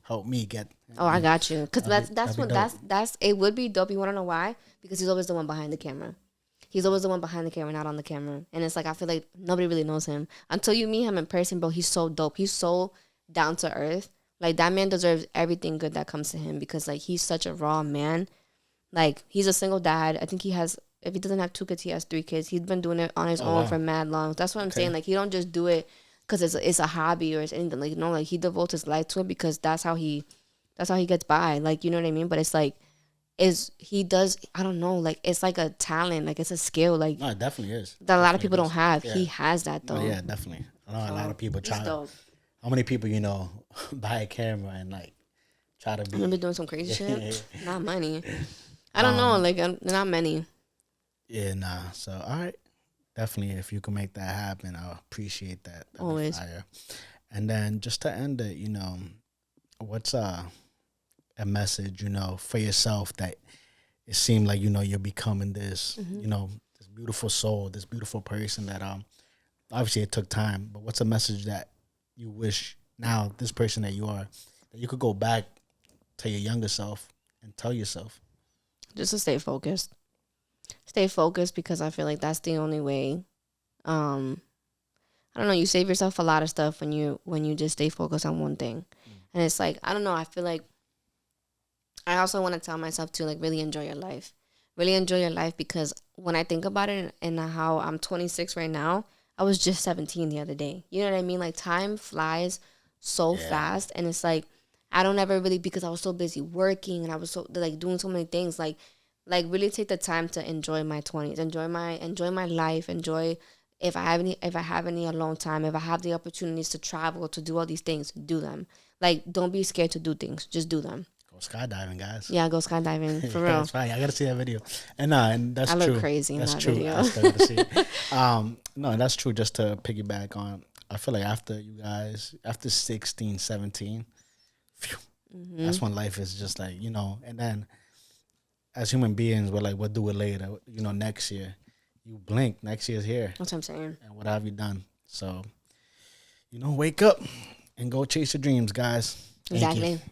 help me get. oh, I got you. Because that's that'd be what dope. that's it would be dope. You want to know why? Because he's always the one behind the camera. He's always the one behind the camera, not on the camera. And it's like I feel like nobody really knows him until you meet him in person, bro. He's so dope. He's so down to earth. Like that man deserves everything good that comes to him because like he's such a raw man. Like he's a single dad. I think he has. If he doesn't have 2 kids, he has 3 kids. He's been doing it on his own for mad long. That's what I'm saying. Like he don't just do it because it's a hobby or it's anything. Like no, like he devotes his life to it because that's how he gets by. Like you know what I mean. But it's like he does. I don't know. Like it's like a talent. Like it's a skill. Like No, it definitely is. that a lot of people don't have. Yeah. He has that though. Oh, yeah, definitely. I know a lot of people try. Dope. How many people buy a camera and like try to I'm be? gonna be doing some crazy shit. Not money. I don't know. Like not many. Yeah, nah. So all right, definitely. If you can make that happen, I'll appreciate that. That'd be Always. fire. And then just to end it, what's a message, for yourself that it seemed like you're becoming this, this beautiful soul, this beautiful person that obviously it took time, but what's a message that you wish now this person that you are that you could go back to your younger self and tell yourself? Just to stay focused. Stay focused because I feel like that's the only way. I don't know. You save yourself a lot of stuff when you just stay focused on one thing, and it's like I don't know. I feel like I also want to tell myself to like really enjoy your life, because when I think about it and how I'm 26 right now, I was just 17 the other day. You know what I mean? Like time flies so fast, and it's like I don't ever really because I was so busy working and I was so like doing so many things like really take the time to enjoy my 20s, enjoy my life, enjoy if I have any alone time, if I have the opportunities to travel, to do all these things, do them. Like don't be scared to do things, just do them. Go skydiving, guys. Yeah, go skydiving for real. That's fine. I gotta see that video. And that's I true. look crazy in That's that true. video. I still gotta see it. No, that's true. Just to piggyback on, I feel like after 16, 17, phew, that's when life is just like, and then as human beings, we're like, we'll do it later. Next year. You blink, next year's here. That's what I'm saying. And what have you done? So, wake up and go chase your dreams, guys. Thank you. Exactly.